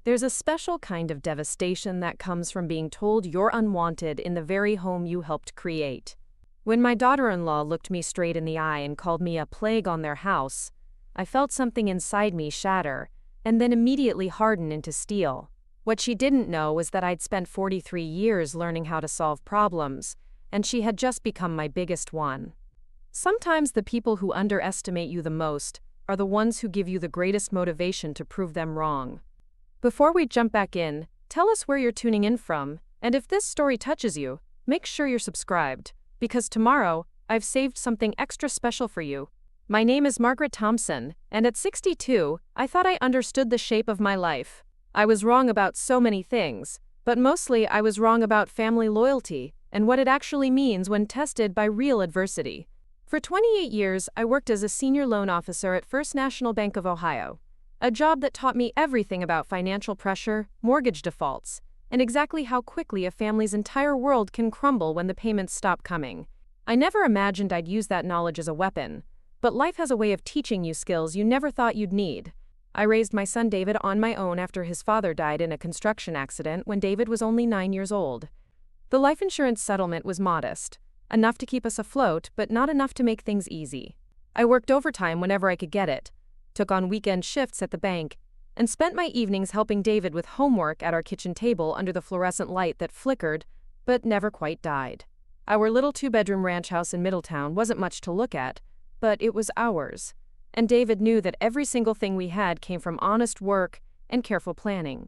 There's a special kind of devastation that comes from being told you're unwanted in the very home you helped create. When my daughter-in-law looked me straight in the eye and called me a plague on their house, I felt something inside me shatter and then immediately harden into steel. What she didn't know was that I'd spent 43 years learning how to solve problems, and she had just become my biggest one. Sometimes the people who underestimate you the most are the ones who give you the greatest motivation to prove them wrong. Before we jump back in, tell us where you're tuning in from, and if this story touches you, make sure you're subscribed, because tomorrow, I've saved something extra special for you. My name is Margaret Thompson, and at 62, I thought I understood the shape of my life. I was wrong about so many things, but mostly I was wrong about family loyalty and what it actually means when tested by real adversity. For 28 years, I worked as a senior loan officer at First National Bank of Ohio, a job that taught me everything about financial pressure, mortgage defaults, and exactly how quickly a family's entire world can crumble when the payments stop coming. I never imagined I'd use that knowledge as a weapon, but life has a way of teaching you skills you never thought you'd need. I raised my son David on my own after his father died in a construction accident when David was only 9 years old. The life insurance settlement was modest, enough to keep us afloat, but not enough to make things easy. I worked overtime whenever I could get it, took on weekend shifts at the bank, and spent my evenings helping David with homework at our kitchen table under the fluorescent light that flickered, but never quite died. Our little two-bedroom ranch house in Middletown wasn't much to look at, but it was ours. And David knew that every single thing we had came from honest work and careful planning.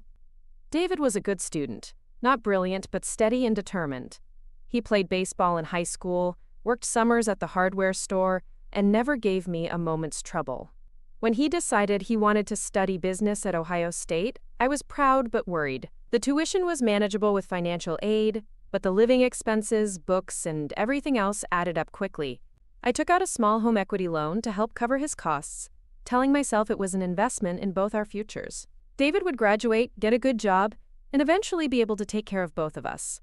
David was a good student, not brilliant but steady and determined. He played baseball in high school, worked summers at the hardware store, and never gave me a moment's trouble. When he decided he wanted to study business at Ohio State, I was proud but worried. The tuition was manageable with financial aid, but the living expenses, books, and everything else added up quickly. I took out a small home equity loan to help cover his costs, telling myself it was an investment in both our futures. David would graduate, get a good job, and eventually be able to take care of both of us.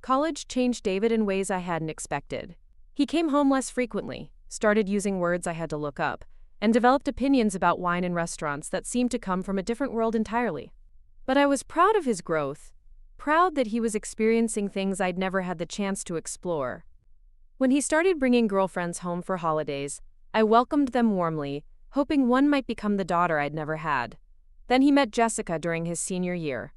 College changed David in ways I hadn't expected. He came home less frequently, started using words I had to look up, and developed opinions about wine and restaurants that seemed to come from a different world entirely. But I was proud of his growth, proud that he was experiencing things I'd never had the chance to explore. When he started bringing girlfriends home for holidays, I welcomed them warmly, hoping one might become the daughter I'd never had. Then he met Jessica during his senior year.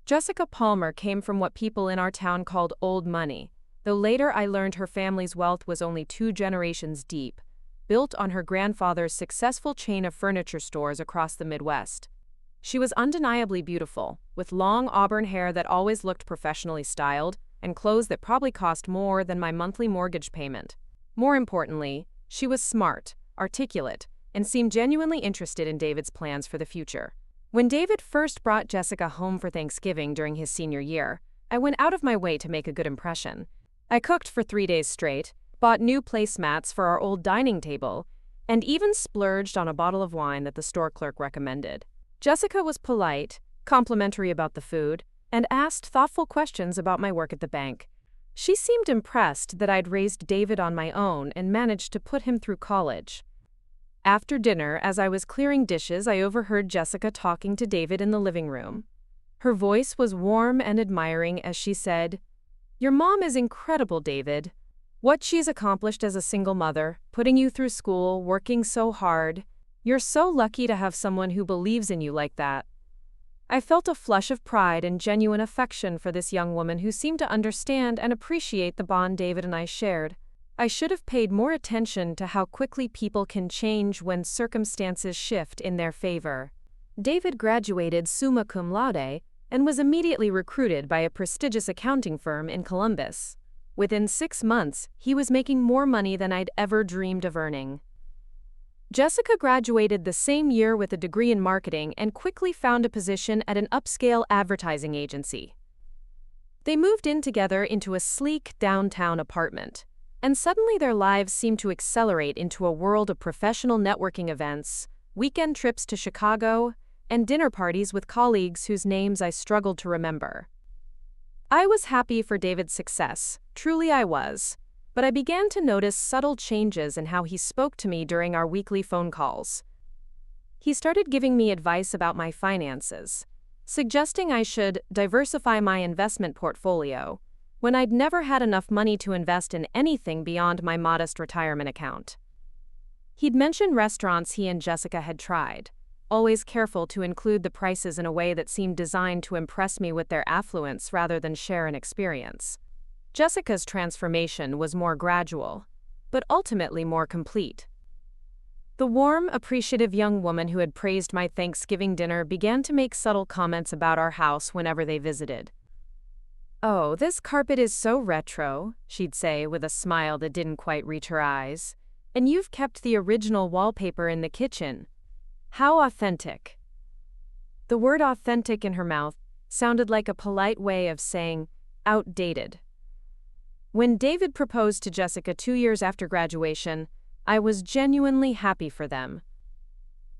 Jessica Palmer came from what people in our town called old money, though later I learned her family's wealth was only 2 generations deep, built on her grandfather's successful chain of furniture stores across the Midwest. She was undeniably beautiful, with long auburn hair that always looked professionally styled, and clothes that probably cost more than my monthly mortgage payment. More importantly, she was smart, articulate, and seemed genuinely interested in David's plans for the future. When David first brought Jessica home for Thanksgiving during his senior year, I went out of my way to make a good impression. I cooked for 3 days straight, bought new placemats for our old dining table, and even splurged on a bottle of wine that the store clerk recommended. Jessica was polite, complimentary about the food, and asked thoughtful questions about my work at the bank. She seemed impressed that I'd raised David on my own and managed to put him through college. After dinner, as I was clearing dishes, I overheard Jessica talking to David in the living room. Her voice was warm and admiring as she said, "Your mom is incredible, David. What she's accomplished as a single mother, putting you through school, working so hard. You're so lucky to have someone who believes in you like that." I felt a flush of pride and genuine affection for this young woman who seemed to understand and appreciate the bond David and I shared. I should have paid more attention to how quickly people can change when circumstances shift in their favor. David graduated summa cum laude and was immediately recruited by a prestigious accounting firm in Columbus. Within 6 months, he was making more money than I'd ever dreamed of earning. Jessica graduated the same year with a degree in marketing and quickly found a position at an upscale advertising agency. They moved in together into a sleek downtown apartment, and suddenly their lives seemed to accelerate into a world of professional networking events, weekend trips to Chicago, and dinner parties with colleagues whose names I struggled to remember. I was happy for David's success, truly I was. But I began to notice subtle changes in how he spoke to me during our weekly phone calls. He started giving me advice about my finances, suggesting I should diversify my investment portfolio when I'd never had enough money to invest in anything beyond my modest retirement account. He'd mentioned restaurants he and Jessica had tried, always careful to include the prices in a way that seemed designed to impress me with their affluence rather than share an experience. Jessica's transformation was more gradual, but ultimately more complete. The warm, appreciative young woman who had praised my Thanksgiving dinner began to make subtle comments about our house whenever they visited. "Oh, this carpet is so retro," she'd say with a smile that didn't quite reach her eyes. "And you've kept the original wallpaper in the kitchen. How authentic." The word authentic in her mouth sounded like a polite way of saying outdated. When David proposed to Jessica 2 years after graduation, I was genuinely happy for them.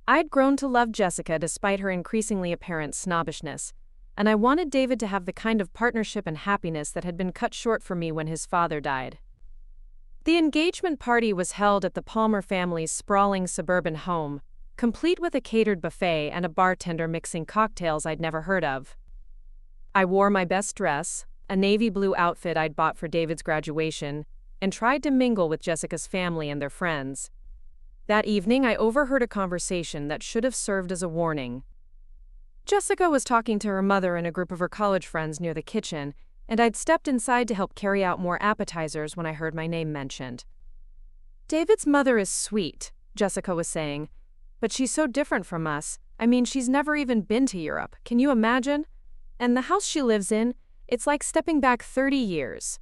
I'd grown to love Jessica despite her increasingly apparent snobbishness, and I wanted David to have the kind of partnership and happiness that had been cut short for me when his father died. The engagement party was held at the Palmer family's sprawling suburban home, complete with a catered buffet and a bartender mixing cocktails I'd never heard of. I wore my best dress, a navy blue outfit I'd bought for David's graduation, and tried to mingle with Jessica's family and their friends. That evening, I overheard a conversation that should have served as a warning. Jessica was talking to her mother and a group of her college friends near the kitchen, and I'd stepped inside to help carry out more appetizers when I heard my name mentioned. "David's mother is sweet," Jessica was saying, "but she's so different from us. I mean, she's never even been to Europe. Can you imagine? And the house she lives in, it's like stepping back 30 years.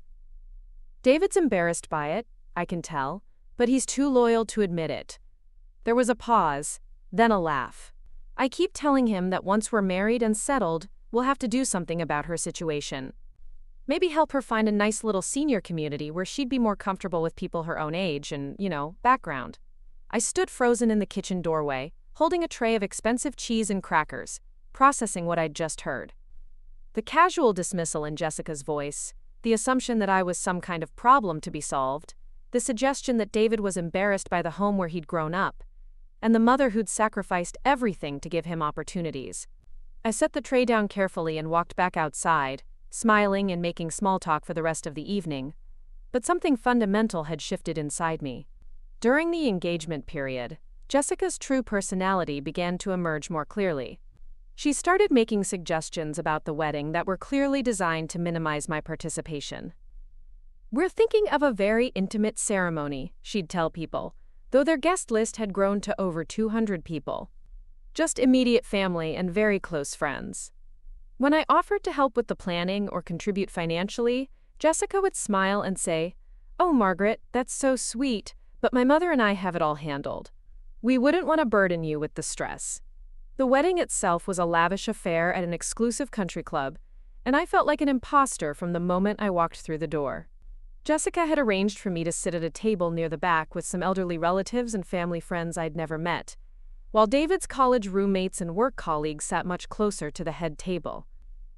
David's embarrassed by it, I can tell, but he's too loyal to admit it." There was a pause, then a laugh. "I keep telling him that once we're married and settled, we'll have to do something about her situation. Maybe help her find a nice little senior community where she'd be more comfortable with people her own age and, background." I stood frozen in the kitchen doorway, holding a tray of expensive cheese and crackers, processing what I'd just heard. The casual dismissal in Jessica's voice, the assumption that I was some kind of problem to be solved, the suggestion that David was embarrassed by the home where he'd grown up, and the mother who'd sacrificed everything to give him opportunities. I set the tray down carefully and walked back outside, smiling and making small talk for the rest of the evening. But something fundamental had shifted inside me. During the engagement period, Jessica's true personality began to emerge more clearly. She started making suggestions about the wedding that were clearly designed to minimize my participation. "We're thinking of a very intimate ceremony," she'd tell people, though their guest list had grown to over 200 people. Just immediate family and very close friends. When I offered to help with the planning or contribute financially, Jessica would smile and say, "Oh, Margaret, that's so sweet, but my mother and I have it all handled. We wouldn't want to burden you with the stress." The wedding itself was a lavish affair at an exclusive country club, and I felt like an imposter from the moment I walked through the door. Jessica had arranged for me to sit at a table near the back with some elderly relatives and family friends I'd never met, while David's college roommates and work colleagues sat much closer to the head table.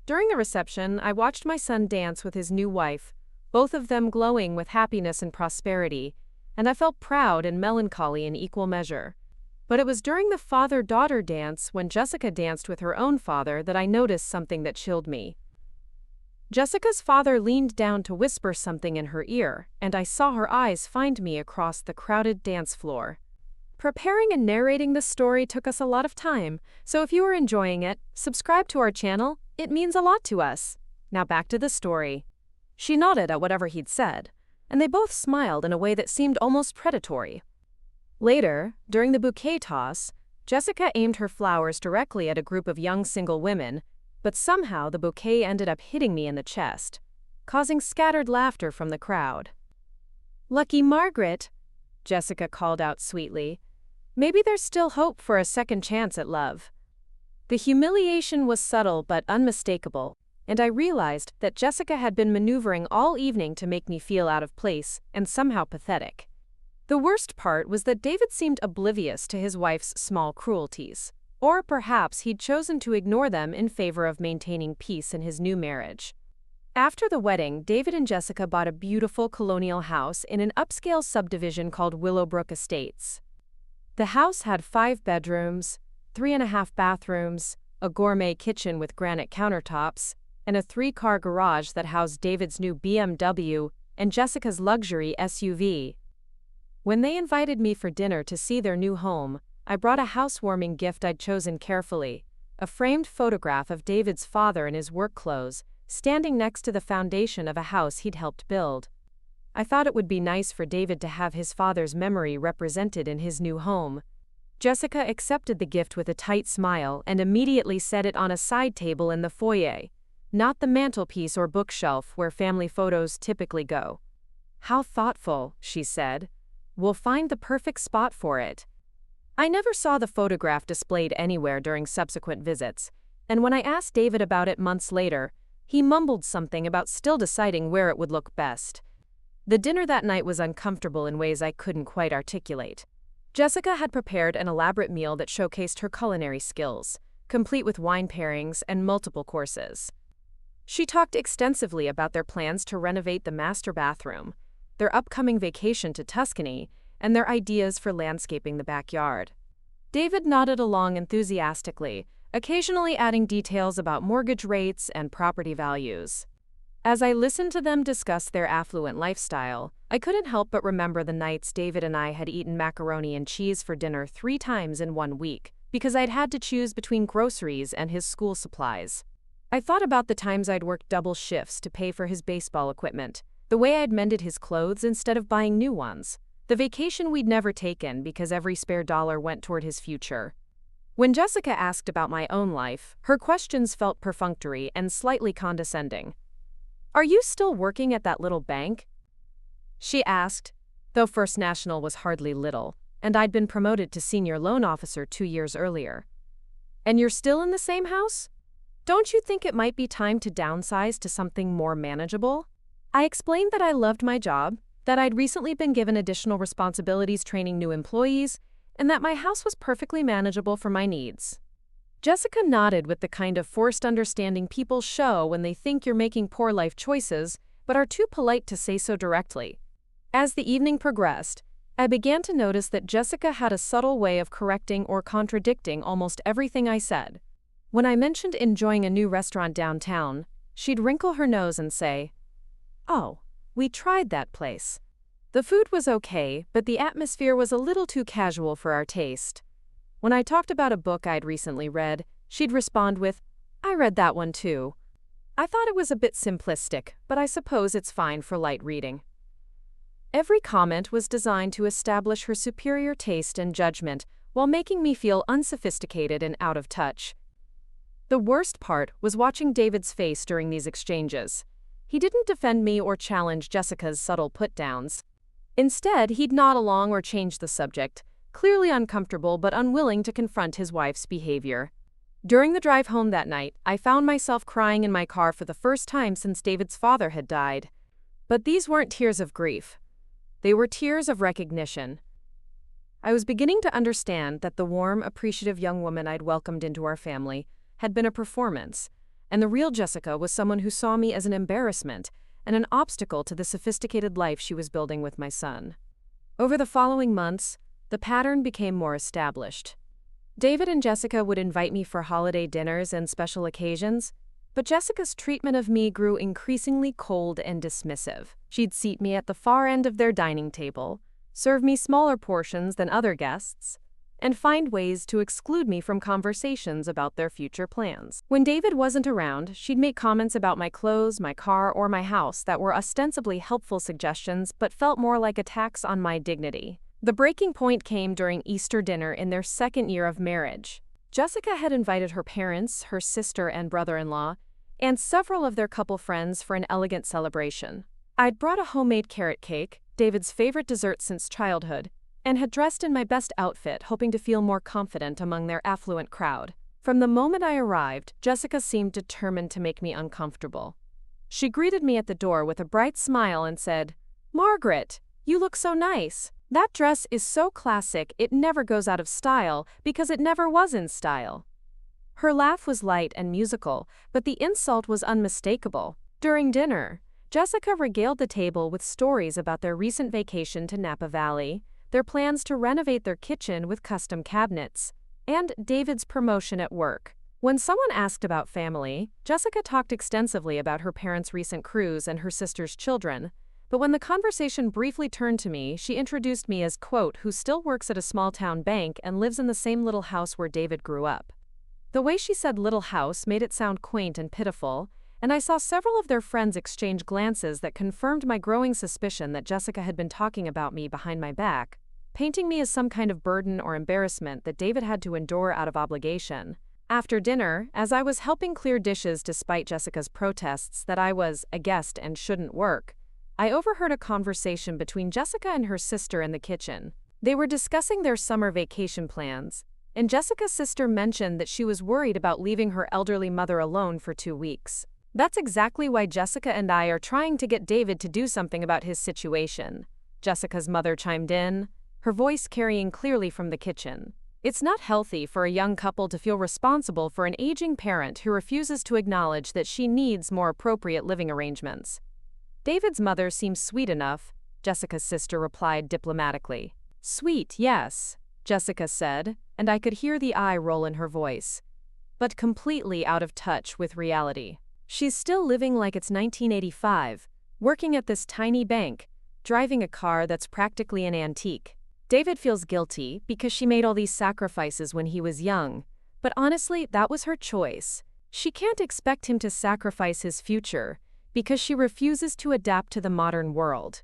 During the reception, I watched my son dance with his new wife, both of them glowing with happiness and prosperity, and I felt proud and melancholy in equal measure. But it was during the father-daughter dance, when Jessica danced with her own father, that I noticed something that chilled me. Jessica's father leaned down to whisper something in her ear, and I saw her eyes find me across the crowded dance floor. Preparing and narrating this story took us a lot of time, so if you are enjoying it, subscribe to our channel. It means a lot to us. Now back to the story. She nodded at whatever he'd said, and they both smiled in a way that seemed almost predatory. Later, during the bouquet toss, Jessica aimed her flowers directly at a group of young single women, but somehow the bouquet ended up hitting me in the chest, causing scattered laughter from the crowd. "Lucky Margaret," Jessica called out sweetly. "Maybe there's still hope for a second chance at love." The humiliation was subtle but unmistakable, and I realized that Jessica had been maneuvering all evening to make me feel out of place and somehow pathetic. The worst part was that David seemed oblivious to his wife's small cruelties, or perhaps he'd chosen to ignore them in favor of maintaining peace in his new marriage. After the wedding, David and Jessica bought a beautiful colonial house in an upscale subdivision called Willowbrook Estates. The house had 5 bedrooms, 3.5 bathrooms, a gourmet kitchen with granite countertops, and a 3-car garage that housed David's new BMW and Jessica's luxury SUV. When they invited me for dinner to see their new home, I brought a housewarming gift I'd chosen carefully, a framed photograph of David's father in his work clothes, standing next to the foundation of a house he'd helped build. I thought it would be nice for David to have his father's memory represented in his new home. Jessica accepted the gift with a tight smile and immediately set it on a side table in the foyer, not the mantelpiece or bookshelf where family photos typically go. "How thoughtful," she said. "We'll find the perfect spot for it." I never saw the photograph displayed anywhere during subsequent visits, and when I asked David about it months later, he mumbled something about still deciding where it would look best. The dinner that night was uncomfortable in ways I couldn't quite articulate. Jessica had prepared an elaborate meal that showcased her culinary skills, complete with wine pairings and multiple courses. She talked extensively about their plans to renovate the master bathroom, their upcoming vacation to Tuscany, and their ideas for landscaping the backyard. David nodded along enthusiastically, occasionally adding details about mortgage rates and property values. As I listened to them discuss their affluent lifestyle, I couldn't help but remember the nights David and I had eaten macaroni and cheese for dinner 3 times in 1 week, because I'd had to choose between groceries and his school supplies. I thought about the times I'd worked double shifts to pay for his baseball equipment, the way I'd mended his clothes instead of buying new ones, the vacation we'd never taken because every spare dollar went toward his future. When Jessica asked about my own life, her questions felt perfunctory and slightly condescending. "Are you still working at that little bank?" she asked, though First National was hardly little, and I'd been promoted to senior loan officer 2 years earlier. "And you're still in the same house? Don't you think it might be time to downsize to something more manageable?" I explained that I loved my job, that I'd recently been given additional responsibilities training new employees, and that my house was perfectly manageable for my needs. Jessica nodded with the kind of forced understanding people show when they think you're making poor life choices, but are too polite to say so directly. As the evening progressed, I began to notice that Jessica had a subtle way of correcting or contradicting almost everything I said. When I mentioned enjoying a new restaurant downtown, she'd wrinkle her nose and say, "Oh, we tried that place. The food was okay, but the atmosphere was a little too casual for our taste." When I talked about a book I'd recently read, she'd respond with, "I read that one too." I thought it was a bit simplistic, but I suppose it's fine for light reading. Every comment was designed to establish her superior taste and judgment while making me feel unsophisticated and out of touch. The worst part was watching David's face during these exchanges. He didn't defend me or challenge Jessica's subtle put-downs. Instead, he'd nod along or change the subject, clearly uncomfortable but unwilling to confront his wife's behavior. During the drive home that night, I found myself crying in my car for the first time since David's father had died. But these weren't tears of grief. They were tears of recognition. I was beginning to understand that the warm, appreciative young woman I'd welcomed into our family had been a performance, and the real Jessica was someone who saw me as an embarrassment and an obstacle to the sophisticated life she was building with my son. Over the following months, the pattern became more established. David and Jessica would invite me for holiday dinners and special occasions, but Jessica's treatment of me grew increasingly cold and dismissive. She'd seat me at the far end of their dining table, serve me smaller portions than other guests, and find ways to exclude me from conversations about their future plans. When David wasn't around, she'd make comments about my clothes, my car, or my house that were ostensibly helpful suggestions but felt more like attacks on my dignity. The breaking point came during Easter dinner in their 2nd year of marriage. Jessica had invited her parents, her sister and brother-in-law, and several of their couple friends for an elegant celebration. I'd brought a homemade carrot cake, David's favorite dessert since childhood, and had dressed in my best outfit, hoping to feel more confident among their affluent crowd. From the moment I arrived, Jessica seemed determined to make me uncomfortable. She greeted me at the door with a bright smile and said, "Margaret, you look so nice. That dress is so classic it never goes out of style because it never was in style." Her laugh was light and musical, but the insult was unmistakable. During dinner, Jessica regaled the table with stories about their recent vacation to Napa Valley, their plans to renovate their kitchen with custom cabinets, and David's promotion at work. When someone asked about family, Jessica talked extensively about her parents' recent cruise and her sister's children, but when the conversation briefly turned to me, she introduced me as, quote, who still works at a small-town bank and lives in the same little house where David grew up. The way she said little house made it sound quaint and pitiful, and I saw several of their friends exchange glances that confirmed my growing suspicion that Jessica had been talking about me behind my back, painting me as some kind of burden or embarrassment that David had to endure out of obligation. After dinner, as I was helping clear dishes despite Jessica's protests that I was a guest and shouldn't work, I overheard a conversation between Jessica and her sister in the kitchen. They were discussing their summer vacation plans, and Jessica's sister mentioned that she was worried about leaving her elderly mother alone for 2 weeks. That's exactly why Jessica and I are trying to get David to do something about his situation, Jessica's mother chimed in, her voice carrying clearly from the kitchen. It's not healthy for a young couple to feel responsible for an aging parent who refuses to acknowledge that she needs more appropriate living arrangements. David's mother seems sweet enough, Jessica's sister replied diplomatically. Sweet, yes, Jessica said, and I could hear the eye roll in her voice. But completely out of touch with reality. She's still living like it's 1985, working at this tiny bank, driving a car that's practically an antique. David feels guilty because she made all these sacrifices when he was young, but honestly, that was her choice. She can't expect him to sacrifice his future because she refuses to adapt to the modern world.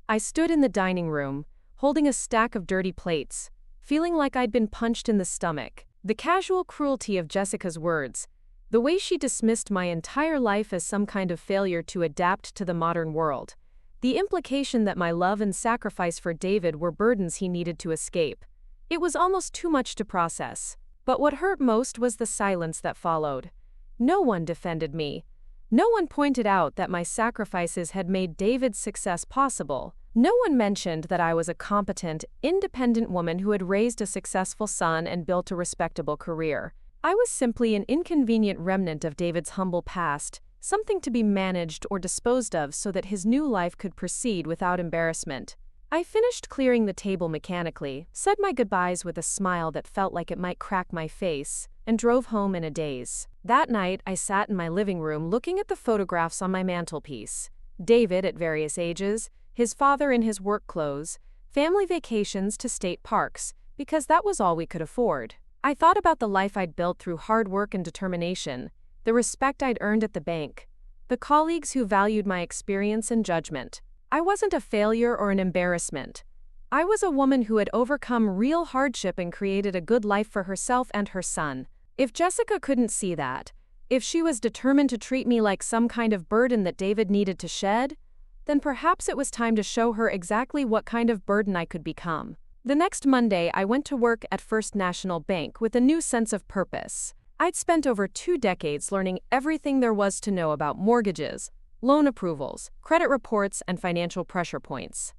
I stood in the dining room, holding a stack of dirty plates, feeling like I'd been punched in the stomach. The casual cruelty of Jessica's words, the way she dismissed my entire life as some kind of failure to adapt to the modern world, the implication that my love and sacrifice for David were burdens he needed to escape. It was almost too much to process. But what hurt most was the silence that followed. No one defended me. No one pointed out that my sacrifices had made David's success possible. No one mentioned that I was a competent, independent woman who had raised a successful son and built a respectable career. I was simply an inconvenient remnant of David's humble past, something to be managed or disposed of so that his new life could proceed without embarrassment. I finished clearing the table mechanically, said my goodbyes with a smile that felt like it might crack my face, and drove home in a daze. That night, I sat in my living room looking at the photographs on my mantelpiece. David at various ages, his father in his work clothes, family vacations to state parks, because that was all we could afford. I thought about the life I'd built through hard work and determination, the respect I'd earned at the bank, the colleagues who valued my experience and judgment. I wasn't a failure or an embarrassment. I was a woman who had overcome real hardship and created a good life for herself and her son. If Jessica couldn't see that, if she was determined to treat me like some kind of burden that David needed to shed, then perhaps it was time to show her exactly what kind of burden I could become. The next Monday, I went to work at First National Bank with a new sense of purpose. I'd spent over 2 decades learning everything there was to know about mortgages, loan approvals, credit reports, and financial pressure points.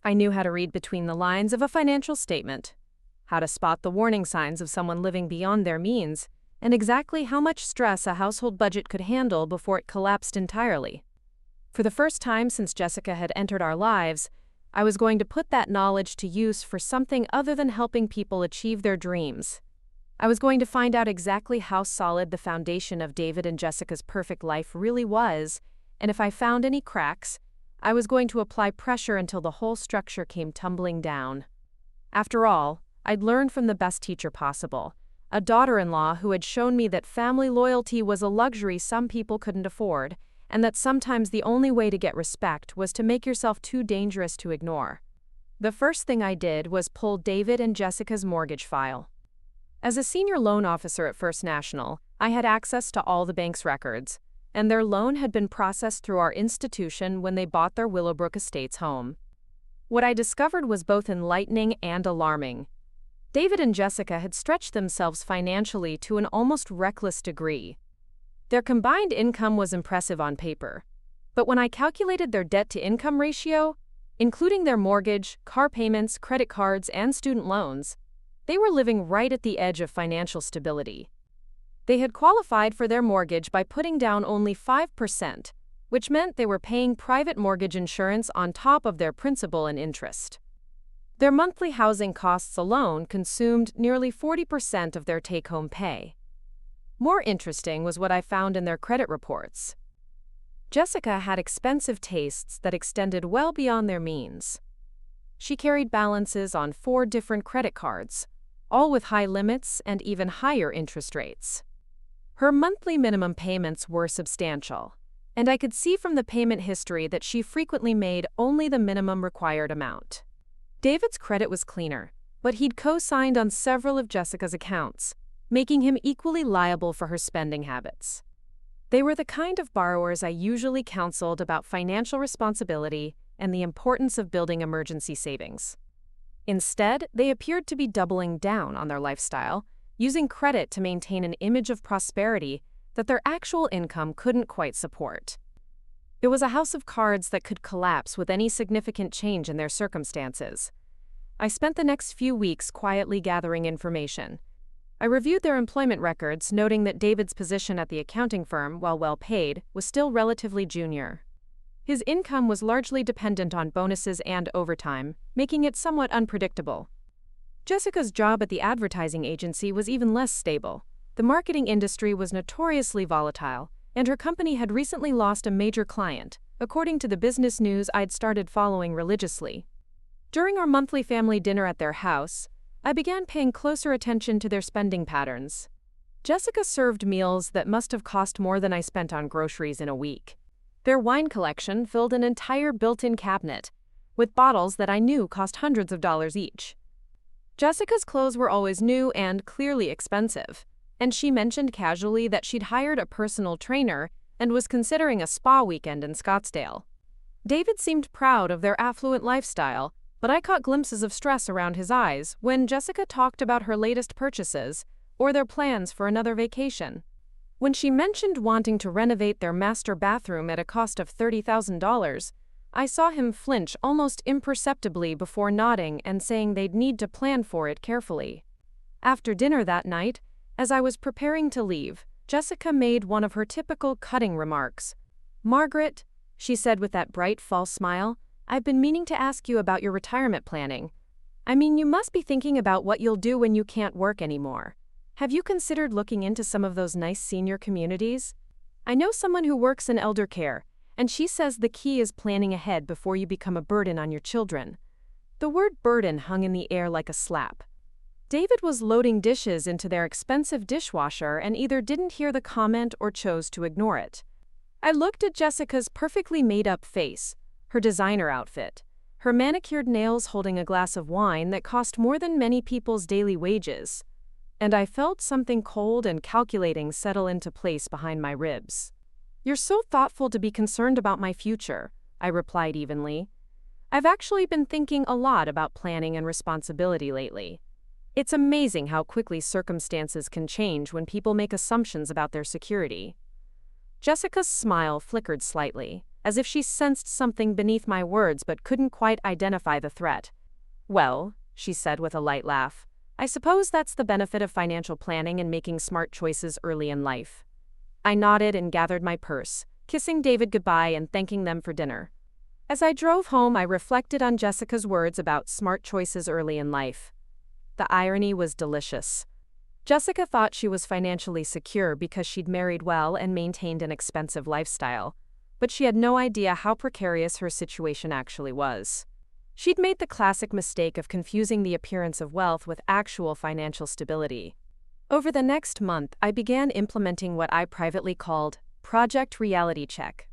I knew how to read between the lines of a financial statement, how to spot the warning signs of someone living beyond their means, and exactly how much stress a household budget could handle before it collapsed entirely. For the first time since Jessica had entered our lives, I was going to put that knowledge to use for something other than helping people achieve their dreams. I was going to find out exactly how solid the foundation of David and Jessica's perfect life really was, and if I found any cracks, I was going to apply pressure until the whole structure came tumbling down. After all, I'd learned from the best teacher possible, a daughter-in-law who had shown me that family loyalty was a luxury some people couldn't afford, and that sometimes the only way to get respect was to make yourself too dangerous to ignore. The first thing I did was pull David and Jessica's mortgage file. As a senior loan officer at First National, I had access to all the bank's records, and their loan had been processed through our institution when they bought their Willowbrook Estates home. What I discovered was both enlightening and alarming. David and Jessica had stretched themselves financially to an almost reckless degree. Their combined income was impressive on paper, but when I calculated their debt-to-income ratio, including their mortgage, car payments, credit cards, and student loans, they were living right at the edge of financial stability. They had qualified for their mortgage by putting down only 5%, which meant they were paying private mortgage insurance on top of their principal and interest. Their monthly housing costs alone consumed nearly 40% of their take-home pay. More interesting was what I found in their credit reports. Jessica had expensive tastes that extended well beyond their means. She carried balances on 4 different credit cards, all with high limits and even higher interest rates. Her monthly minimum payments were substantial, and I could see from the payment history that she frequently made only the minimum required amount. David's credit was cleaner, but he'd co-signed on several of Jessica's accounts, making him equally liable for her spending habits. They were the kind of borrowers I usually counseled about financial responsibility and the importance of building emergency savings. Instead, they appeared to be doubling down on their lifestyle, using credit to maintain an image of prosperity that their actual income couldn't quite support. It was a house of cards that could collapse with any significant change in their circumstances. I spent the next few weeks quietly gathering information. I reviewed their employment records, noting that David's position at the accounting firm, while well paid, was still relatively junior. His income was largely dependent on bonuses and overtime, making it somewhat unpredictable. Jessica's job at the advertising agency was even less stable. The marketing industry was notoriously volatile, and her company had recently lost a major client, according to the business news I'd started following religiously. During our monthly family dinner at their house, I began paying closer attention to their spending patterns. Jessica served meals that must have cost more than I spent on groceries in a week. Their wine collection filled an entire built-in cabinet, with bottles that I knew cost hundreds of dollars each. Jessica's clothes were always new and clearly expensive, and she mentioned casually that she'd hired a personal trainer and was considering a spa weekend in Scottsdale. David seemed proud of their affluent lifestyle, but I caught glimpses of stress around his eyes when Jessica talked about her latest purchases or their plans for another vacation. When she mentioned wanting to renovate their master bathroom at a cost of $30,000, I saw him flinch almost imperceptibly before nodding and saying they'd need to plan for it carefully. After dinner that night, as I was preparing to leave, Jessica made one of her typical cutting remarks. "Margaret," she said with that bright, false smile, "I've been meaning to ask you about your retirement planning. I mean, you must be thinking about what you'll do when you can't work anymore. Have you considered looking into some of those nice senior communities? I know someone who works in elder care, and she says the key is planning ahead before you become a burden on your children." The word burden hung in the air like a slap. David was loading dishes into their expensive dishwasher and either didn't hear the comment or chose to ignore it. I looked at Jessica's perfectly made-up face, her designer outfit, her manicured nails holding a glass of wine that cost more than many people's daily wages, and I felt something cold and calculating settle into place behind my ribs. "You're so thoughtful to be concerned about my future," I replied evenly. "I've actually been thinking a lot about planning and responsibility lately. It's amazing how quickly circumstances can change when people make assumptions about their security." Jessica's smile flickered slightly, as if she sensed something beneath my words but couldn't quite identify the threat. "Well," she said with a light laugh, "I suppose that's the benefit of financial planning and making smart choices early in life." I nodded and gathered my purse, kissing David goodbye and thanking them for dinner. As I drove home, I reflected on Jessica's words about smart choices early in life. The irony was delicious. Jessica thought she was financially secure because she'd married well and maintained an expensive lifestyle, but she had no idea how precarious her situation actually was. She'd made the classic mistake of confusing the appearance of wealth with actual financial stability. Over the next month, I began implementing what I privately called Project Reality Check.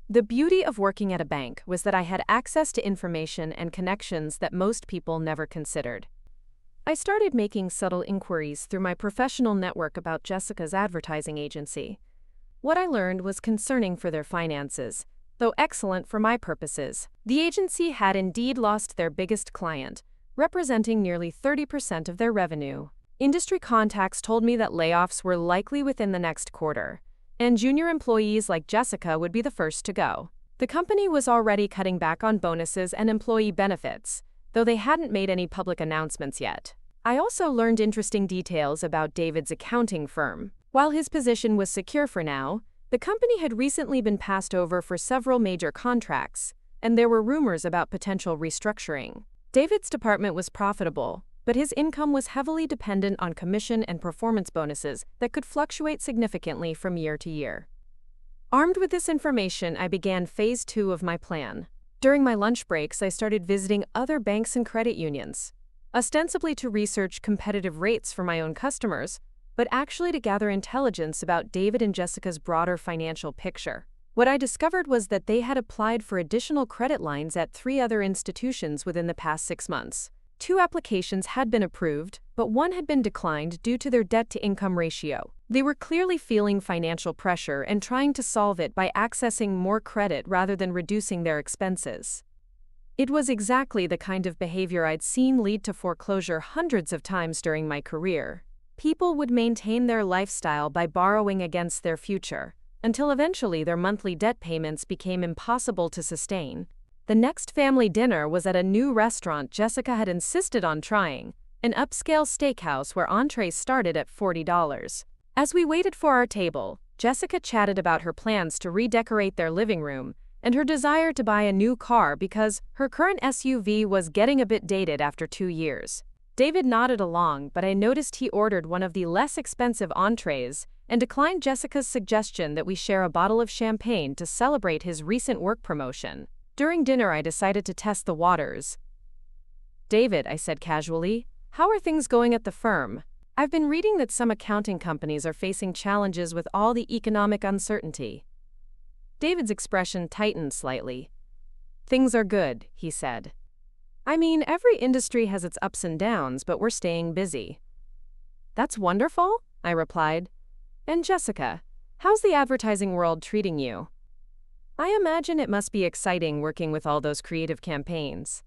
The beauty of working at a bank was that I had access to information and connections that most people never considered. I started making subtle inquiries through my professional network about Jessica's advertising agency. What I learned was concerning for their finances. Though excellent for my purposes, the agency had indeed lost their biggest client, representing nearly 30% of their revenue. Industry contacts told me that layoffs were likely within the next quarter, and junior employees like Jessica would be the first to go. The company was already cutting back on bonuses and employee benefits, though they hadn't made any public announcements yet. I also learned interesting details about David's accounting firm. While his position was secure for now, the company had recently been passed over for several major contracts, and there were rumors about potential restructuring. David's department was profitable, but his income was heavily dependent on commission and performance bonuses that could fluctuate significantly from year to year. Armed with this information, I began phase 2 of my plan. During my lunch breaks, I started visiting other banks and credit unions, ostensibly to research competitive rates for my own customers, but actually to gather intelligence about David and Jessica's broader financial picture. What I discovered was that they had applied for additional credit lines at 3 other institutions within the past 6 months. 2 applications had been approved, but 1 had been declined due to their debt-to-income ratio. They were clearly feeling financial pressure and trying to solve it by accessing more credit rather than reducing their expenses. It was exactly the kind of behavior I'd seen lead to foreclosure hundreds of times during my career. People would maintain their lifestyle by borrowing against their future, until eventually their monthly debt payments became impossible to sustain. The next family dinner was at a new restaurant Jessica had insisted on trying, an upscale steakhouse where entrees started at $40. As we waited for our table, Jessica chatted about her plans to redecorate their living room and her desire to buy a new car because her current SUV was getting a bit dated after 2 years. David nodded along, but I noticed he ordered one of the less expensive entrees and declined Jessica's suggestion that we share a bottle of champagne to celebrate his recent work promotion. During dinner, I decided to test the waters. "David," I said casually, "how are things going at the firm? I've been reading that some accounting companies are facing challenges with all the economic uncertainty." David's expression tightened slightly. "Things are good," he said. "I mean, every industry has its ups and downs, but we're staying busy." "That's wonderful," I replied. "And Jessica, how's the advertising world treating you?" "I imagine it must be exciting working with all those creative campaigns."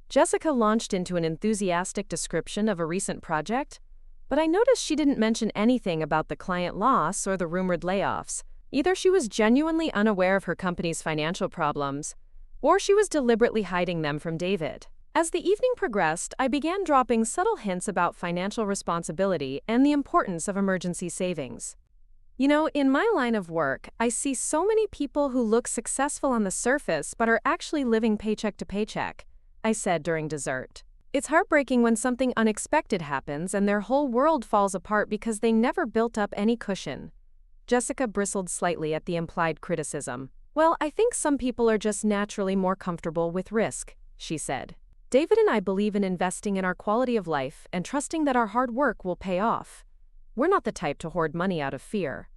Jessica launched into an enthusiastic description of a recent project, but I noticed she didn't mention anything about the client loss or the rumored layoffs. Either she was genuinely unaware of her company's financial problems, or she was deliberately hiding them from David. As the evening progressed, I began dropping subtle hints about financial responsibility and the importance of emergency savings. "You know, in my line of work, I see so many people who look successful on the surface but are actually living paycheck to paycheck," I said during dessert. "It's heartbreaking when something unexpected happens and their whole world falls apart because they never built up any cushion." Jessica bristled slightly at the implied criticism. "Well, I think some people are just naturally more comfortable with risk," she said. "David and I believe in investing in our quality of life and trusting that our hard work will pay off. We're not the type to hoard money out of fear."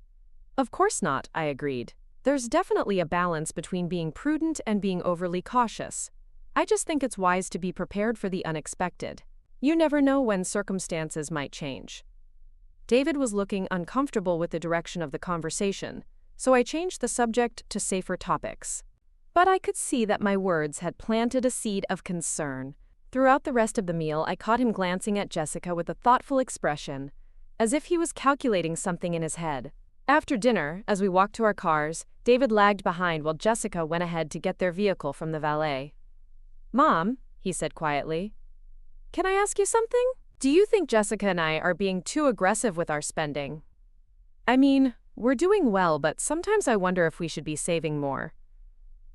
"Of course not," I agreed. "There's definitely a balance between being prudent and being overly cautious. I just think it's wise to be prepared for the unexpected. You never know when circumstances might change." David was looking uncomfortable with the direction of the conversation, so I changed the subject to safer topics. But I could see that my words had planted a seed of concern. Throughout the rest of the meal, I caught him glancing at Jessica with a thoughtful expression, as if he was calculating something in his head. After dinner, as we walked to our cars, David lagged behind while Jessica went ahead to get their vehicle from the valet. "Mom," he said quietly, "can I ask you something? Do you think Jessica and I are being too aggressive with our spending? I mean, we're doing well, but sometimes I wonder if we should be saving more."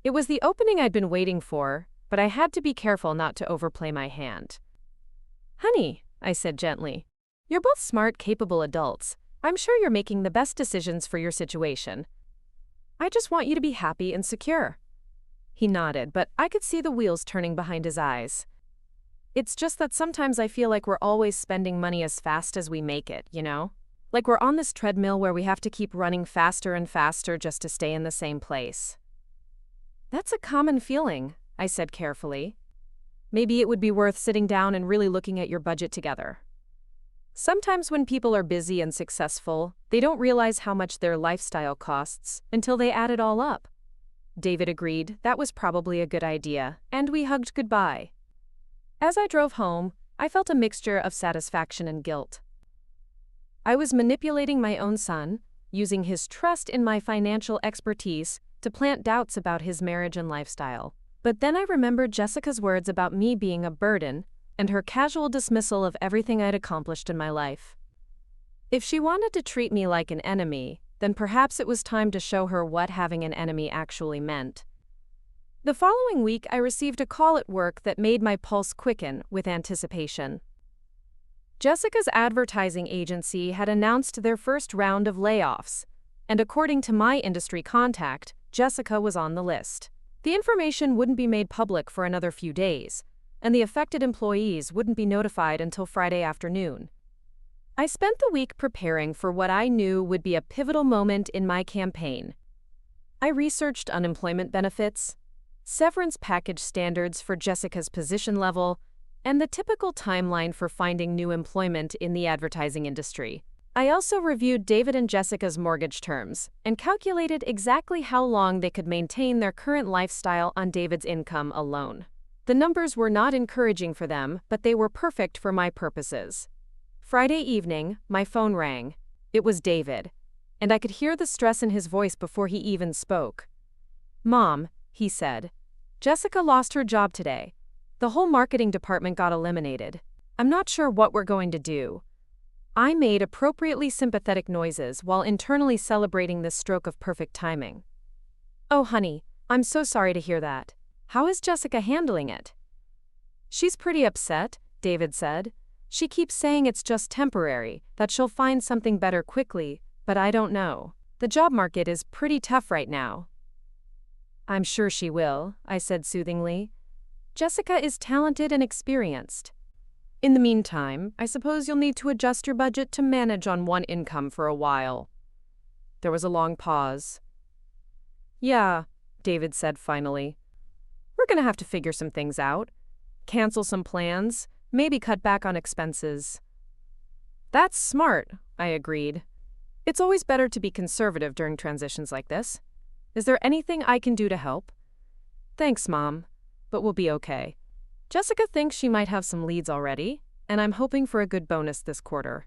It was the opening I'd been waiting for, but I had to be careful not to overplay my hand. "Honey," I said gently, "you're both smart, capable adults. I'm sure you're making the best decisions for your situation. I just want you to be happy and secure." He nodded, but I could see the wheels turning behind his eyes. "It's just that sometimes I feel like we're always spending money as fast as we make it, you know? Like we're on this treadmill where we have to keep running faster and faster just to stay in the same place." "That's a common feeling," I said carefully. "Maybe it would be worth sitting down and really looking at your budget together. Sometimes when people are busy and successful, they don't realize how much their lifestyle costs until they add it all up." David agreed that was probably a good idea, and we hugged goodbye. As I drove home, I felt a mixture of satisfaction and guilt. I was manipulating my own son, using his trust in my financial expertise to plant doubts about his marriage and lifestyle. But then I remembered Jessica's words about me being a burden and her casual dismissal of everything I'd accomplished in my life. If she wanted to treat me like an enemy, then perhaps it was time to show her what having an enemy actually meant. The following week, I received a call at work that made my pulse quicken with anticipation. Jessica's advertising agency had announced their first round of layoffs, and according to my industry contact, Jessica was on the list. The information wouldn't be made public for another few days, and the affected employees wouldn't be notified until Friday afternoon. I spent the week preparing for what I knew would be a pivotal moment in my campaign. I researched unemployment benefits, severance package standards for Jessica's position level, and the typical timeline for finding new employment in the advertising industry. I also reviewed David and Jessica's mortgage terms and calculated exactly how long they could maintain their current lifestyle on David's income alone. The numbers were not encouraging for them, but they were perfect for my purposes. Friday evening, my phone rang. It was David, and I could hear the stress in his voice before he even spoke. "Mom," he said, "Jessica lost her job today. The whole marketing department got eliminated. I'm not sure what we're going to do." I made appropriately sympathetic noises while internally celebrating this stroke of perfect timing. "Oh, honey, I'm so sorry to hear that. How is Jessica handling it?" "She's pretty upset," David said. "She keeps saying it's just temporary, that she'll find something better quickly, but I don't know. The job market is pretty tough right now." "I'm sure she will," I said soothingly. "Jessica is talented and experienced. In the meantime, I suppose you'll need to adjust your budget to manage on one income for a while." There was a long pause. "Yeah," David said finally. "We're gonna have to figure some things out. Cancel some plans, maybe cut back on expenses." "That's smart," I agreed. "It's always better to be conservative during transitions like this. Is there anything I can do to help?" "Thanks, Mom, but we'll be okay. Jessica thinks she might have some leads already, and I'm hoping for a good bonus this quarter."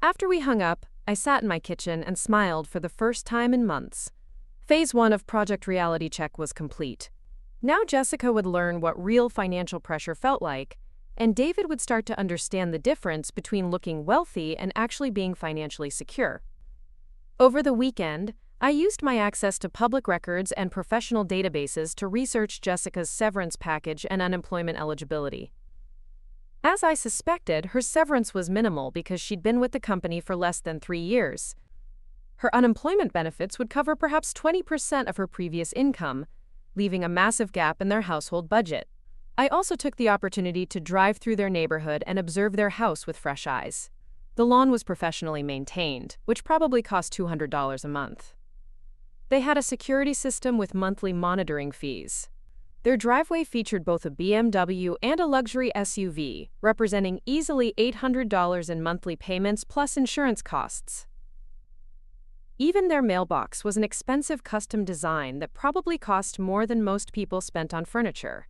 After we hung up, I sat in my kitchen and smiled for the first time in months. Phase 1 of Project Reality Check was complete. Now Jessica would learn what real financial pressure felt like, and David would start to understand the difference between looking wealthy and actually being financially secure. Over the weekend, I used my access to public records and professional databases to research Jessica's severance package and unemployment eligibility. As I suspected, her severance was minimal because she'd been with the company for less than 3 years. Her unemployment benefits would cover perhaps 20% of her previous income, leaving a massive gap in their household budget. I also took the opportunity to drive through their neighborhood and observe their house with fresh eyes. The lawn was professionally maintained, which probably cost $200 a month. They had a security system with monthly monitoring fees. Their driveway featured both a BMW and a luxury SUV, representing easily $800 in monthly payments plus insurance costs. Even their mailbox was an expensive custom design that probably cost more than most people spent on furniture.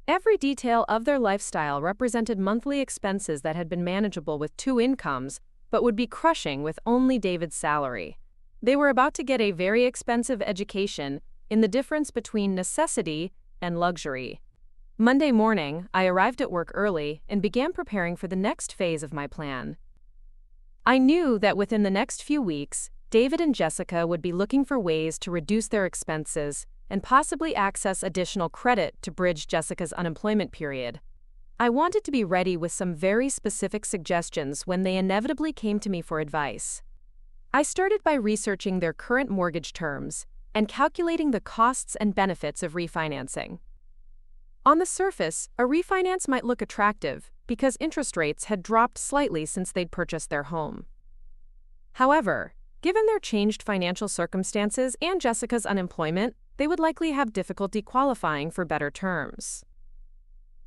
Every detail of their lifestyle represented monthly expenses that had been manageable with 2 incomes, but would be crushing with only David's salary. They were about to get a very expensive education in the difference between necessity and luxury. Monday morning, I arrived at work early and began preparing for the next phase of my plan. I knew that within the next few weeks, David and Jessica would be looking for ways to reduce their expenses and possibly access additional credit to bridge Jessica's unemployment period. I wanted to be ready with some very specific suggestions when they inevitably came to me for advice. I started by researching their current mortgage terms and calculating the costs and benefits of refinancing. On the surface, a refinance might look attractive because interest rates had dropped slightly since they'd purchased their home. However, given their changed financial circumstances and Jessica's unemployment, they would likely have difficulty qualifying for better terms.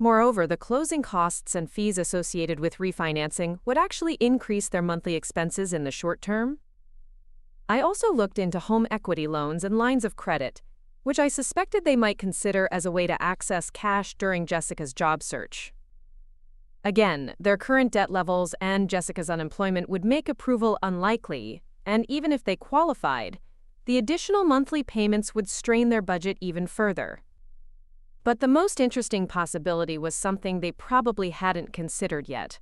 Moreover, the closing costs and fees associated with refinancing would actually increase their monthly expenses in the short term. I also looked into home equity loans and lines of credit, which I suspected they might consider as a way to access cash during Jessica's job search. Again, their current debt levels and Jessica's unemployment would make approval unlikely, and even if they qualified, the additional monthly payments would strain their budget even further. But the most interesting possibility was something they probably hadn't considered yet: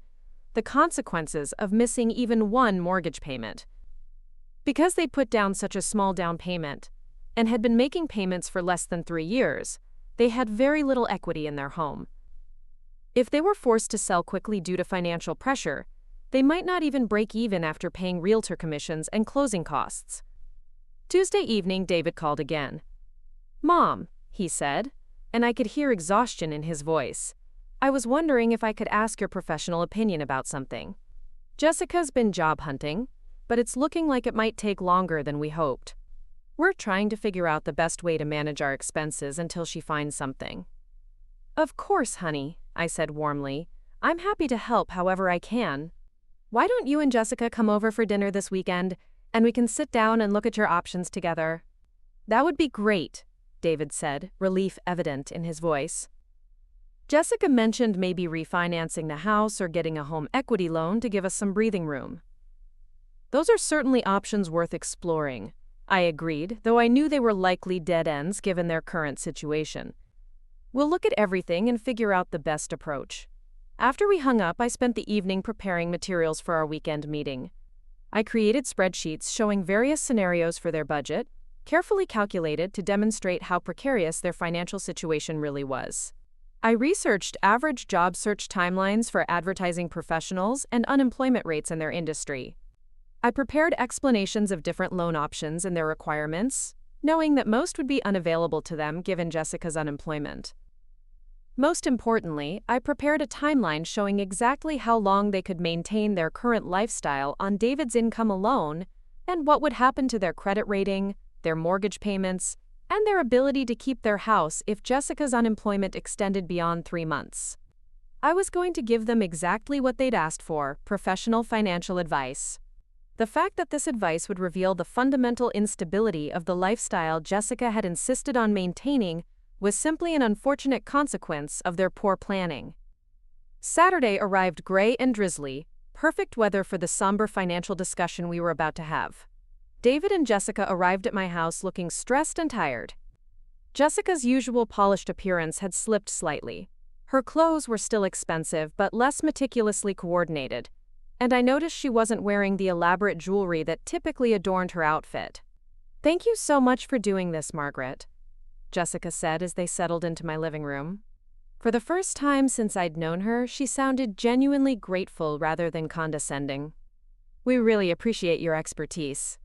the consequences of missing even one mortgage payment. Because they'd put down such a small down payment and had been making payments for less than 3 years, they had very little equity in their home. If they were forced to sell quickly due to financial pressure, they might not even break even after paying realtor commissions and closing costs. Tuesday evening, David called again. "Mom," he said, and I could hear exhaustion in his voice. "I was wondering if I could ask your professional opinion about something. Jessica's been job hunting, but it's looking like it might take longer than we hoped. We're trying to figure out the best way to manage our expenses until she finds something." "Of course, honey," I said warmly. "I'm happy to help however I can. Why don't you and Jessica come over for dinner this weekend, and we can sit down and look at your options together?" "That would be great," David said, relief evident in his voice. Jessica mentioned maybe refinancing the house or getting a home equity loan to give us some breathing room. "Those are certainly options worth exploring," I agreed, though I knew they were likely dead ends given their current situation. "We'll look at everything and figure out the best approach." After we hung up, I spent the evening preparing materials for our weekend meeting. I created spreadsheets showing various scenarios for their budget, carefully calculated to demonstrate how precarious their financial situation really was. I researched average job search timelines for advertising professionals and unemployment rates in their industry. I prepared explanations of different loan options and their requirements, knowing that most would be unavailable to them given Jessica's unemployment. Most importantly, I prepared a timeline showing exactly how long they could maintain their current lifestyle on David's income alone and what would happen to their credit rating, their mortgage payments, and their ability to keep their house if Jessica's unemployment extended beyond 3 months. I was going to give them exactly what they'd asked for: professional financial advice. The fact that this advice would reveal the fundamental instability of the lifestyle Jessica had insisted on maintaining was simply an unfortunate consequence of their poor planning. Saturday arrived gray and drizzly, perfect weather for the somber financial discussion we were about to have. David and Jessica arrived at my house looking stressed and tired. Jessica's usual polished appearance had slipped slightly. Her clothes were still expensive but less meticulously coordinated, and I noticed she wasn't wearing the elaborate jewelry that typically adorned her outfit. "Thank you so much for doing this, Margaret," Jessica said as they settled into my living room. For the first time since I'd known her, she sounded genuinely grateful rather than condescending. "We really appreciate your expertise."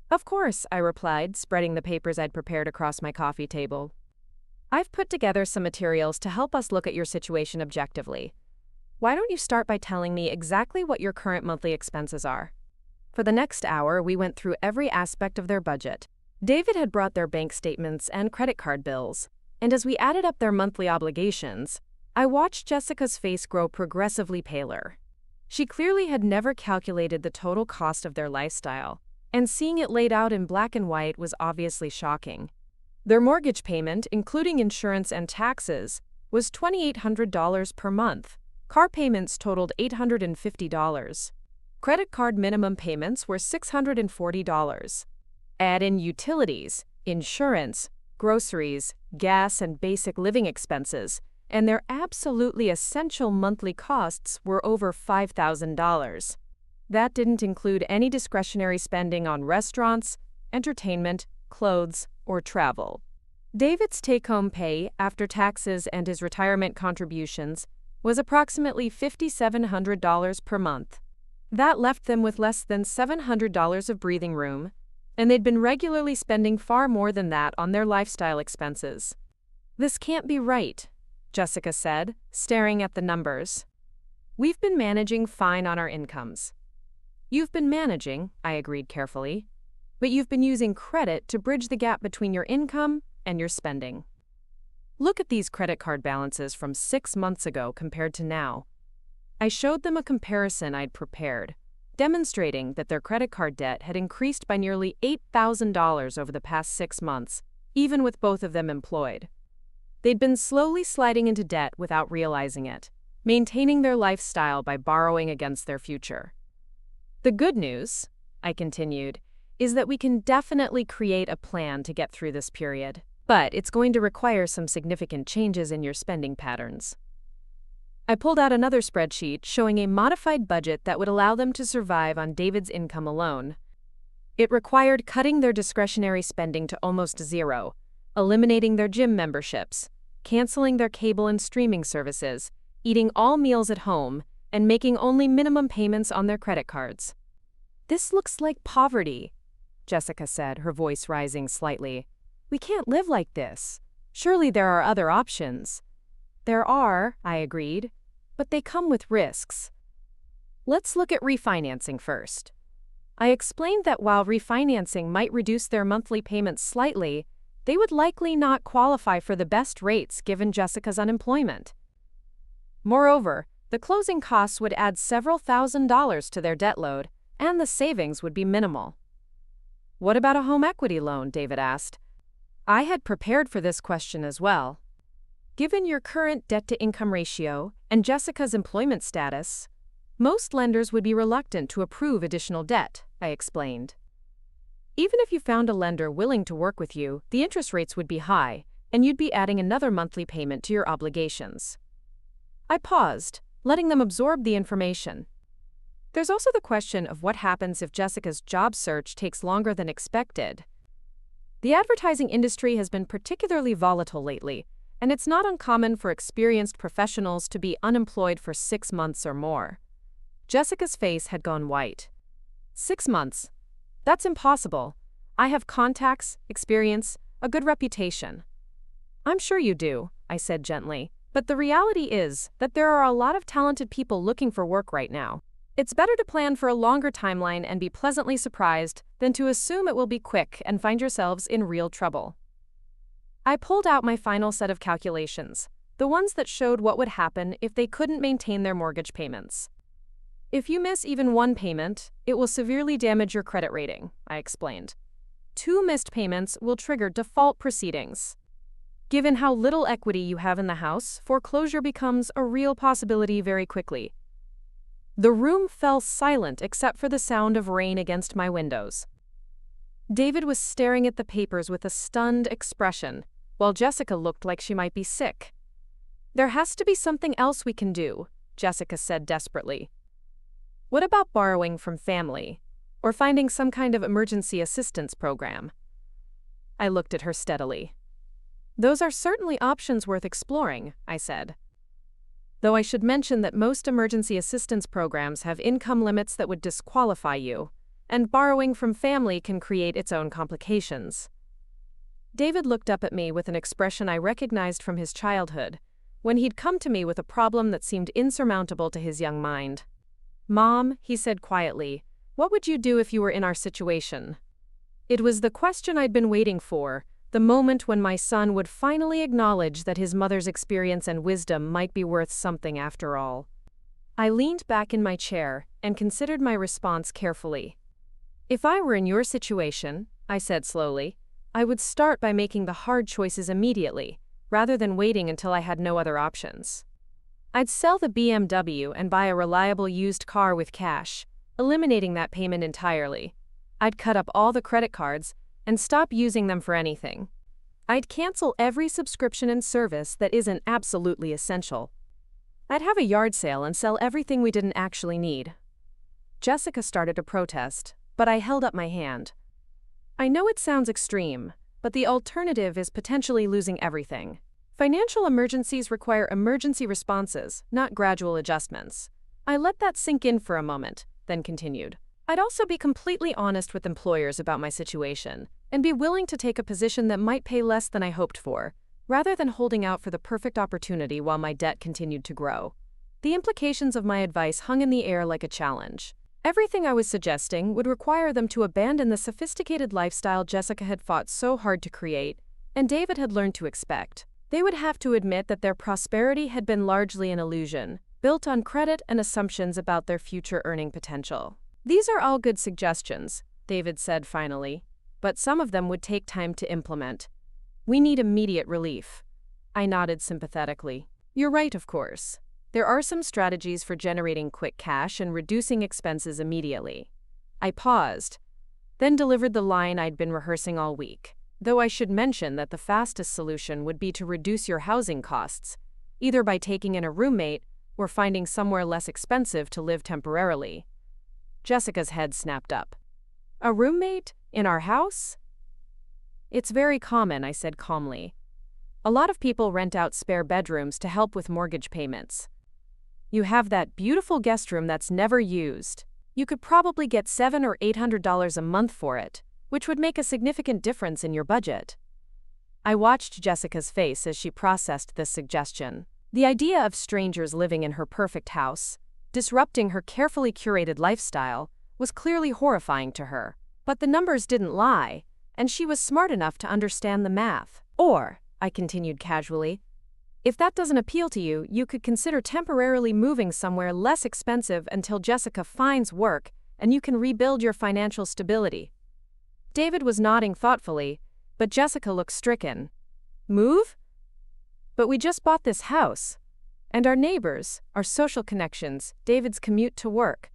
"Of course," I replied, spreading the papers I'd prepared across my coffee table. "I've put together some materials to help us look at your situation objectively. Why don't you start by telling me exactly what your current monthly expenses are?" For the next hour, we went through every aspect of their budget. David had brought their bank statements and credit card bills, and as we added up their monthly obligations, I watched Jessica's face grow progressively paler. She clearly had never calculated the total cost of their lifestyle, and seeing it laid out in black and white was obviously shocking. Their mortgage payment, including insurance and taxes, was $2,800 per month. Car payments totaled $850. Credit card minimum payments were $640. Add in utilities, insurance, groceries, gas, and basic living expenses, and their absolutely essential monthly costs were over $5,000. That didn't include any discretionary spending on restaurants, entertainment, clothes, or travel. David's take-home pay, after taxes and his retirement contributions, was approximately $5,700 per month. That left them with less than $700 of breathing room, and they'd been regularly spending far more than that on their lifestyle expenses. "This can't be right," Jessica said, staring at the numbers. "We've been managing fine on our incomes." "You've been managing," I agreed carefully, "but you've been using credit to bridge the gap between your income and your spending. Look at these credit card balances from 6 months ago compared to now." I showed them a comparison I'd prepared, demonstrating that their credit card debt had increased by nearly $8,000 over the past 6 months, even with both of them employed. They'd been slowly sliding into debt without realizing it, maintaining their lifestyle by borrowing against their future. "The good news," I continued, "is that we can definitely create a plan to get through this period, but it's going to require some significant changes in your spending patterns." I pulled out another spreadsheet showing a modified budget that would allow them to survive on David's income alone. It required cutting their discretionary spending to almost zero, eliminating their gym memberships, canceling their cable and streaming services, eating all meals at home, and making only minimum payments on their credit cards. "This looks like poverty," Jessica said, her voice rising slightly. "We can't live like this. Surely there are other options." "There are," I agreed, "but they come with risks." "Let's look at refinancing first." I explained that while refinancing might reduce their monthly payments slightly, they would likely not qualify for the best rates given Jessica's unemployment. Moreover, the closing costs would add several $1,000s to their debt load, and the savings would be minimal. "What about a home equity loan?" David asked. I had prepared for this question as well. Given your current debt-to-income ratio and Jessica's employment status, most lenders would be reluctant to approve additional debt, I explained. Even if you found a lender willing to work with you, the interest rates would be high, and you'd be adding another monthly payment to your obligations. I paused, letting them absorb the information. There's also the question of what happens if Jessica's job search takes longer than expected. The advertising industry has been particularly volatile lately, and it's not uncommon for experienced professionals to be unemployed for 6 months or more. Jessica's face had gone white. 6 months? That's impossible. I have contacts, experience, a good reputation. I'm sure you do, I said gently, but the reality is that there are a lot of talented people looking for work right now. It's better to plan for a longer timeline and be pleasantly surprised than to assume it will be quick and find yourselves in real trouble. I pulled out my final set of calculations, the ones that showed what would happen if they couldn't maintain their mortgage payments. If you miss even one payment, it will severely damage your credit rating, I explained. 2 missed payments will trigger default proceedings. Given how little equity you have in the house, foreclosure becomes a real possibility very quickly. The room fell silent except for the sound of rain against my windows. David was staring at the papers with a stunned expression, while Jessica looked like she might be sick. "There has to be something else we can do," Jessica said desperately. "What about borrowing from family, or finding some kind of emergency assistance program?" I looked at her steadily. "Those are certainly options worth exploring," I said. "Though I should mention that most emergency assistance programs have income limits that would disqualify you, and borrowing from family can create its own complications." David looked up at me with an expression I recognized from his childhood, when he'd come to me with a problem that seemed insurmountable to his young mind. "Mom," he said quietly, "what would you do if you were in our situation?" It was the question I'd been waiting for, the moment when my son would finally acknowledge that his mother's experience and wisdom might be worth something after all. I leaned back in my chair and considered my response carefully. "If I were in your situation," I said slowly, "I would start by making the hard choices immediately, rather than waiting until I had no other options. I'd sell the BMW and buy a reliable used car with cash, eliminating that payment entirely. I'd cut up all the credit cards and stop using them for anything. I'd cancel every subscription and service that isn't absolutely essential. I'd have a yard sale and sell everything we didn't actually need." Jessica started to protest, but I held up my hand. "I know it sounds extreme, but the alternative is potentially losing everything. Financial emergencies require emergency responses, not gradual adjustments." I let that sink in for a moment, then continued. "I'd also be completely honest with employers about my situation, and be willing to take a position that might pay less than I hoped for, rather than holding out for the perfect opportunity while my debt continued to grow." The implications of my advice hung in the air like a challenge. Everything I was suggesting would require them to abandon the sophisticated lifestyle Jessica had fought so hard to create, and David had learned to expect. They would have to admit that their prosperity had been largely an illusion, built on credit and assumptions about their future earning potential. "These are all good suggestions," David said finally, "but some of them would take time to implement. We need immediate relief." I nodded sympathetically. "You're right, of course. There are some strategies for generating quick cash and reducing expenses immediately." I paused, then delivered the line I'd been rehearsing all week. Though I should mention that the fastest solution would be to reduce your housing costs, either by taking in a roommate or finding somewhere less expensive to live temporarily. Jessica's head snapped up. "A roommate? In our house?" "It's very common," I said calmly. "A lot of people rent out spare bedrooms to help with mortgage payments. You have that beautiful guest room that's never used. You could probably get $700 or $800 a month for it, which would make a significant difference in your budget." I watched Jessica's face as she processed this suggestion. The idea of strangers living in her perfect house, disrupting her carefully curated lifestyle, was clearly horrifying to her. But the numbers didn't lie, and she was smart enough to understand the math. "Or," I continued casually, "if that doesn't appeal to you, you could consider temporarily moving somewhere less expensive until Jessica finds work and you can rebuild your financial stability." David was nodding thoughtfully, but Jessica looked stricken. "Move? But we just bought this house. And our neighbors, our social connections, David's commute to work."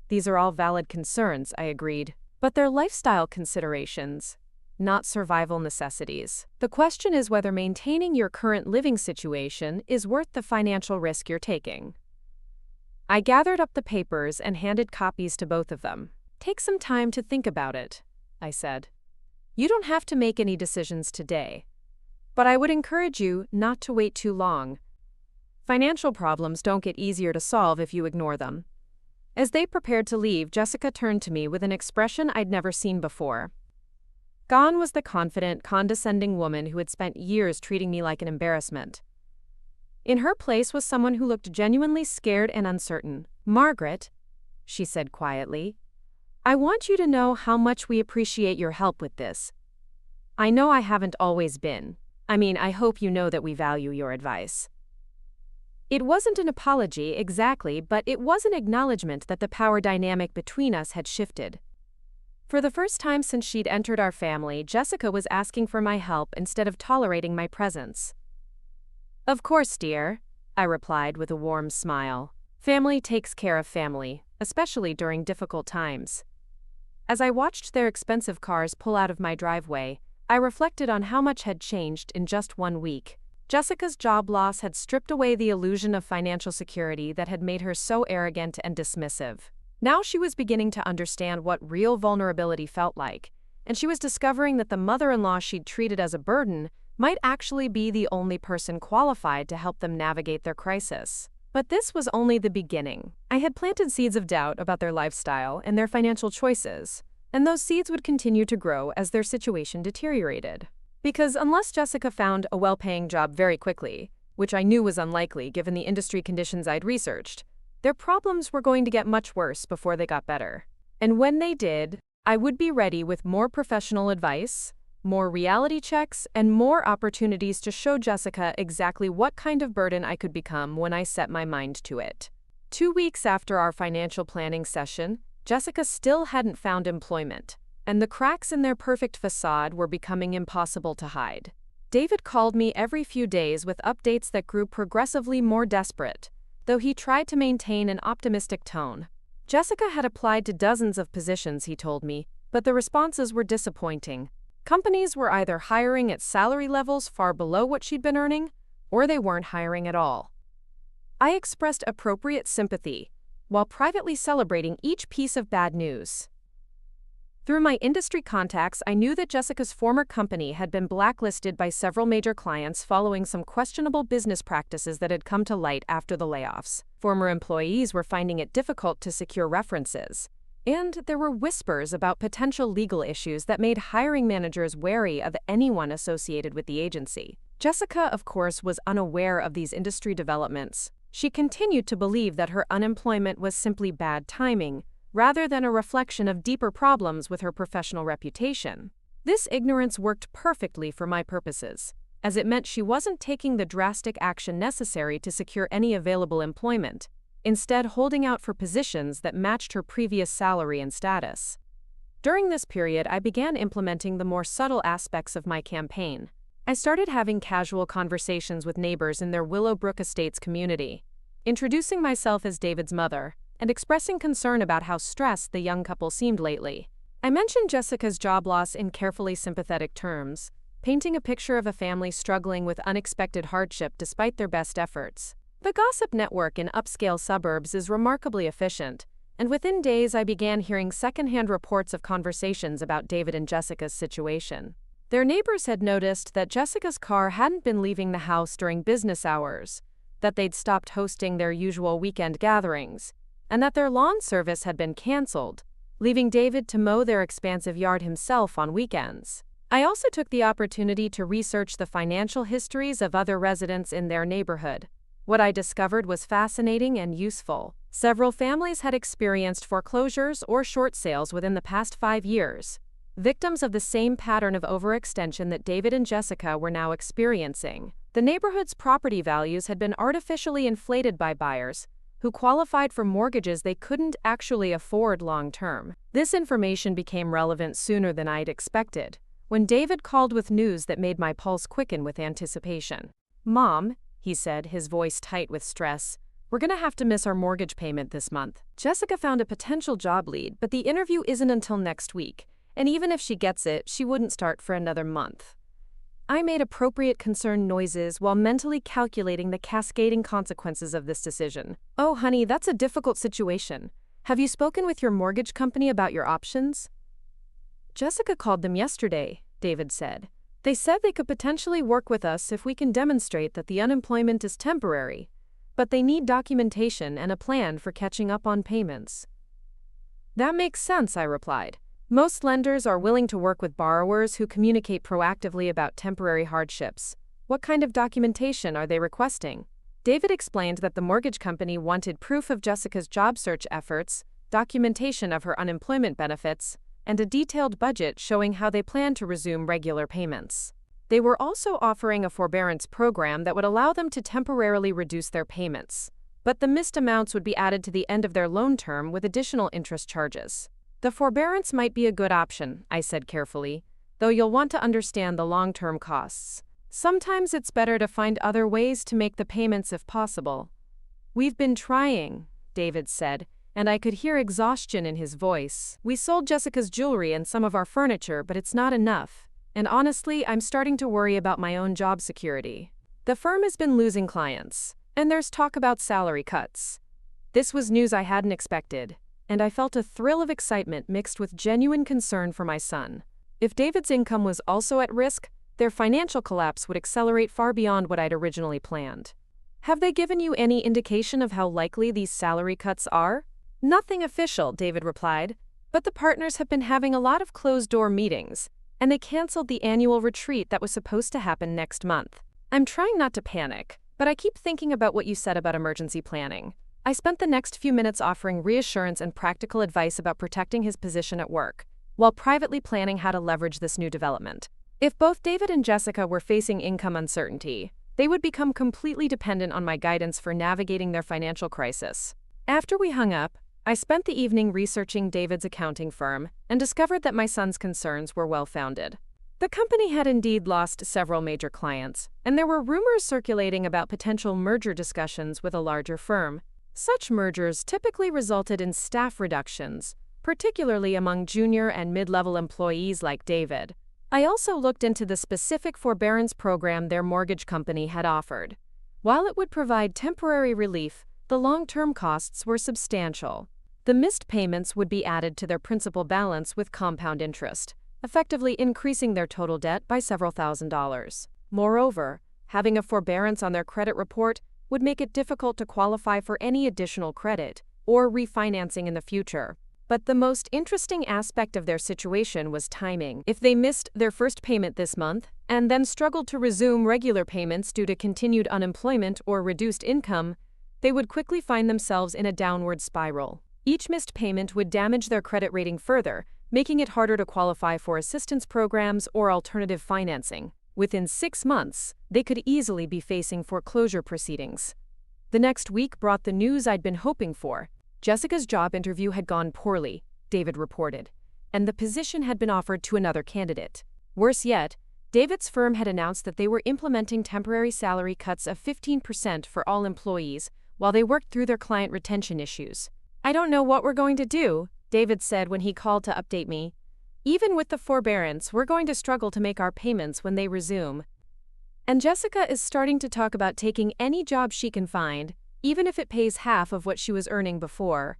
"These are all valid concerns," I agreed. "But they're lifestyle considerations, not survival necessities. The question is whether maintaining your current living situation is worth the financial risk you're taking." I gathered up the papers and handed copies to both of them. "Take some time to think about it," I said. "You don't have to make any decisions today, but I would encourage you not to wait too long. Financial problems don't get easier to solve if you ignore them." As they prepared to leave, Jessica turned to me with an expression I'd never seen before. Gone was the confident, condescending woman who had spent years treating me like an embarrassment. In her place was someone who looked genuinely scared and uncertain. "Margaret," she said quietly, "I want you to know how much we appreciate your help with this. I know I haven't always been. I hope you know that we value your advice." It wasn't an apology exactly, but it was an acknowledgement that the power dynamic between us had shifted. For the first time since she'd entered our family, Jessica was asking for my help instead of tolerating my presence. "Of course, dear," I replied with a warm smile. "Family takes care of family, especially during difficult times." As I watched their expensive cars pull out of my driveway, I reflected on how much had changed in just 1 week. Jessica's job loss had stripped away the illusion of financial security that had made her so arrogant and dismissive. Now she was beginning to understand what real vulnerability felt like, and she was discovering that the mother-in-law she'd treated as a burden might actually be the only person qualified to help them navigate their crisis. But this was only the beginning. I had planted seeds of doubt about their lifestyle and their financial choices, and those seeds would continue to grow as their situation deteriorated. Because unless Jessica found a well-paying job very quickly, which I knew was unlikely given the industry conditions I'd researched, their problems were going to get much worse before they got better. And when they did, I would be ready with more professional advice, more reality checks, and more opportunities to show Jessica exactly what kind of burden I could become when I set my mind to it. 2 weeks after our financial planning session, Jessica still hadn't found employment, and the cracks in their perfect facade were becoming impossible to hide. David called me every few days with updates that grew progressively more desperate, though he tried to maintain an optimistic tone. Jessica had applied to dozens of positions, he told me, but the responses were disappointing. Companies were either hiring at salary levels far below what she'd been earning, or they weren't hiring at all. I expressed appropriate sympathy, while privately celebrating each piece of bad news. Through my industry contacts, I knew that Jessica's former company had been blacklisted by several major clients following some questionable business practices that had come to light after the layoffs. Former employees were finding it difficult to secure references, and there were whispers about potential legal issues that made hiring managers wary of anyone associated with the agency. Jessica, of course, was unaware of these industry developments. She continued to believe that her unemployment was simply bad timing, rather than a reflection of deeper problems with her professional reputation. This ignorance worked perfectly for my purposes, as it meant she wasn't taking the drastic action necessary to secure any available employment, instead holding out for positions that matched her previous salary and status. During this period, I began implementing the more subtle aspects of my campaign. I started having casual conversations with neighbors in their Willowbrook Estates community, introducing myself as David's mother, and expressing concern about how stressed the young couple seemed lately. I mentioned Jessica's job loss in carefully sympathetic terms, painting a picture of a family struggling with unexpected hardship despite their best efforts. The gossip network in upscale suburbs is remarkably efficient, and within days I began hearing secondhand reports of conversations about David and Jessica's situation. Their neighbors had noticed that Jessica's car hadn't been leaving the house during business hours, that they'd stopped hosting their usual weekend gatherings, and that their lawn service had been canceled, leaving David to mow their expansive yard himself on weekends. I also took the opportunity to research the financial histories of other residents in their neighborhood. What I discovered was fascinating and useful. Several families had experienced foreclosures or short sales within the past 5 years, victims of the same pattern of overextension that David and Jessica were now experiencing. The neighborhood's property values had been artificially inflated by buyers who qualified for mortgages they couldn't actually afford long-term. This information became relevant sooner than I'd expected, when David called with news that made my pulse quicken with anticipation. "Mom," he said, his voice tight with stress, "we're gonna have to miss our mortgage payment this month. Jessica found a potential job lead, but the interview isn't until next week, and even if she gets it, she wouldn't start for another month." I made appropriate concerned noises while mentally calculating the cascading consequences of this decision. "Oh, honey, that's a difficult situation. Have you spoken with your mortgage company about your options?" "Jessica called them yesterday," David said. "They said they could potentially work with us if we can demonstrate that the unemployment is temporary, but they need documentation and a plan for catching up on payments." "That makes sense," I replied. "Most lenders are willing to work with borrowers who communicate proactively about temporary hardships. What kind of documentation are they requesting?" David explained that the mortgage company wanted proof of Jessica's job search efforts, documentation of her unemployment benefits, and a detailed budget showing how they plan to resume regular payments. They were also offering a forbearance program that would allow them to temporarily reduce their payments, but the missed amounts would be added to the end of their loan term with additional interest charges. "The forbearance might be a good option," I said carefully, "though you'll want to understand the long-term costs. Sometimes it's better to find other ways to make the payments if possible." "We've been trying," David said, and I could hear exhaustion in his voice. "We sold Jessica's jewelry and some of our furniture, but it's not enough. And honestly, I'm starting to worry about my own job security. The firm has been losing clients, and there's talk about salary cuts." This was news I hadn't expected, and I felt a thrill of excitement mixed with genuine concern for my son. If David's income was also at risk, their financial collapse would accelerate far beyond what I'd originally planned. "Have they given you any indication of how likely these salary cuts are?" "Nothing official," David replied, "but the partners have been having a lot of closed-door meetings, and they canceled the annual retreat that was supposed to happen next month. I'm trying not to panic, but I keep thinking about what you said about emergency planning." I spent the next few minutes offering reassurance and practical advice about protecting his position at work, while privately planning how to leverage this new development. If both David and Jessica were facing income uncertainty, they would become completely dependent on my guidance for navigating their financial crisis. After we hung up, I spent the evening researching David's accounting firm and discovered that my son's concerns were well-founded. The company had indeed lost several major clients, and there were rumors circulating about potential merger discussions with a larger firm. Such mergers typically resulted in staff reductions, particularly among junior and mid-level employees like David. I also looked into the specific forbearance program their mortgage company had offered. While it would provide temporary relief, the long-term costs were substantial. The missed payments would be added to their principal balance with compound interest, effectively increasing their total debt by several $1,000s. Moreover, having a forbearance on their credit report would make it difficult to qualify for any additional credit or refinancing in the future. But the most interesting aspect of their situation was timing. If they missed their first payment this month and then struggled to resume regular payments due to continued unemployment or reduced income, they would quickly find themselves in a downward spiral. Each missed payment would damage their credit rating further, making it harder to qualify for assistance programs or alternative financing. Within 6 months, they could easily be facing foreclosure proceedings. The next week brought the news I'd been hoping for. Jessica's job interview had gone poorly, David reported, and the position had been offered to another candidate. Worse yet, David's firm had announced that they were implementing temporary salary cuts of 15% for all employees while they worked through their client retention issues. "I don't know what we're going to do," David said when he called to update me. "Even with the forbearance, we're going to struggle to make our payments when they resume. And Jessica is starting to talk about taking any job she can find, even if it pays half of what she was earning before."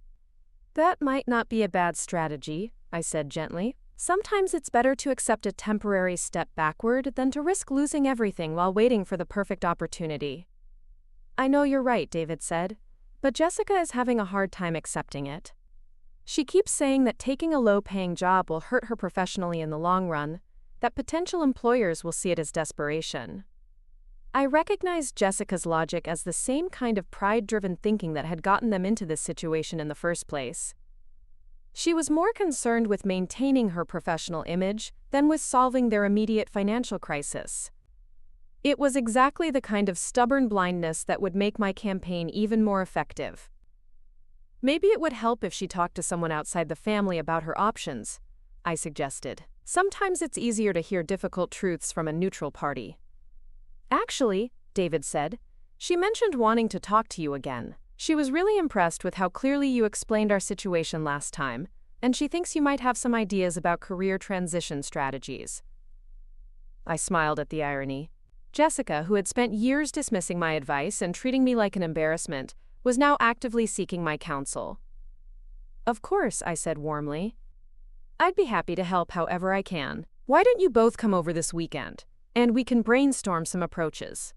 "That might not be a bad strategy," I said gently. "Sometimes it's better to accept a temporary step backward than to risk losing everything while waiting for the perfect opportunity." I know you're right, David said, but Jessica is having a hard time accepting it. She keeps saying that taking a low-paying job will hurt her professionally in the long run, that potential employers will see it as desperation. I recognized Jessica's logic as the same kind of pride-driven thinking that had gotten them into this situation in the first place. She was more concerned with maintaining her professional image than with solving their immediate financial crisis. It was exactly the kind of stubborn blindness that would make my campaign even more effective. Maybe it would help if she talked to someone outside the family about her options, I suggested. Sometimes it's easier to hear difficult truths from a neutral party. Actually, David said, she mentioned wanting to talk to you again. She was really impressed with how clearly you explained our situation last time, and she thinks you might have some ideas about career transition strategies. I smiled at the irony. Jessica, who had spent years dismissing my advice and treating me like an embarrassment, was now actively seeking my counsel. Of course, I said warmly. I'd be happy to help however I can. Why don't you both come over this weekend, and we can brainstorm some approaches.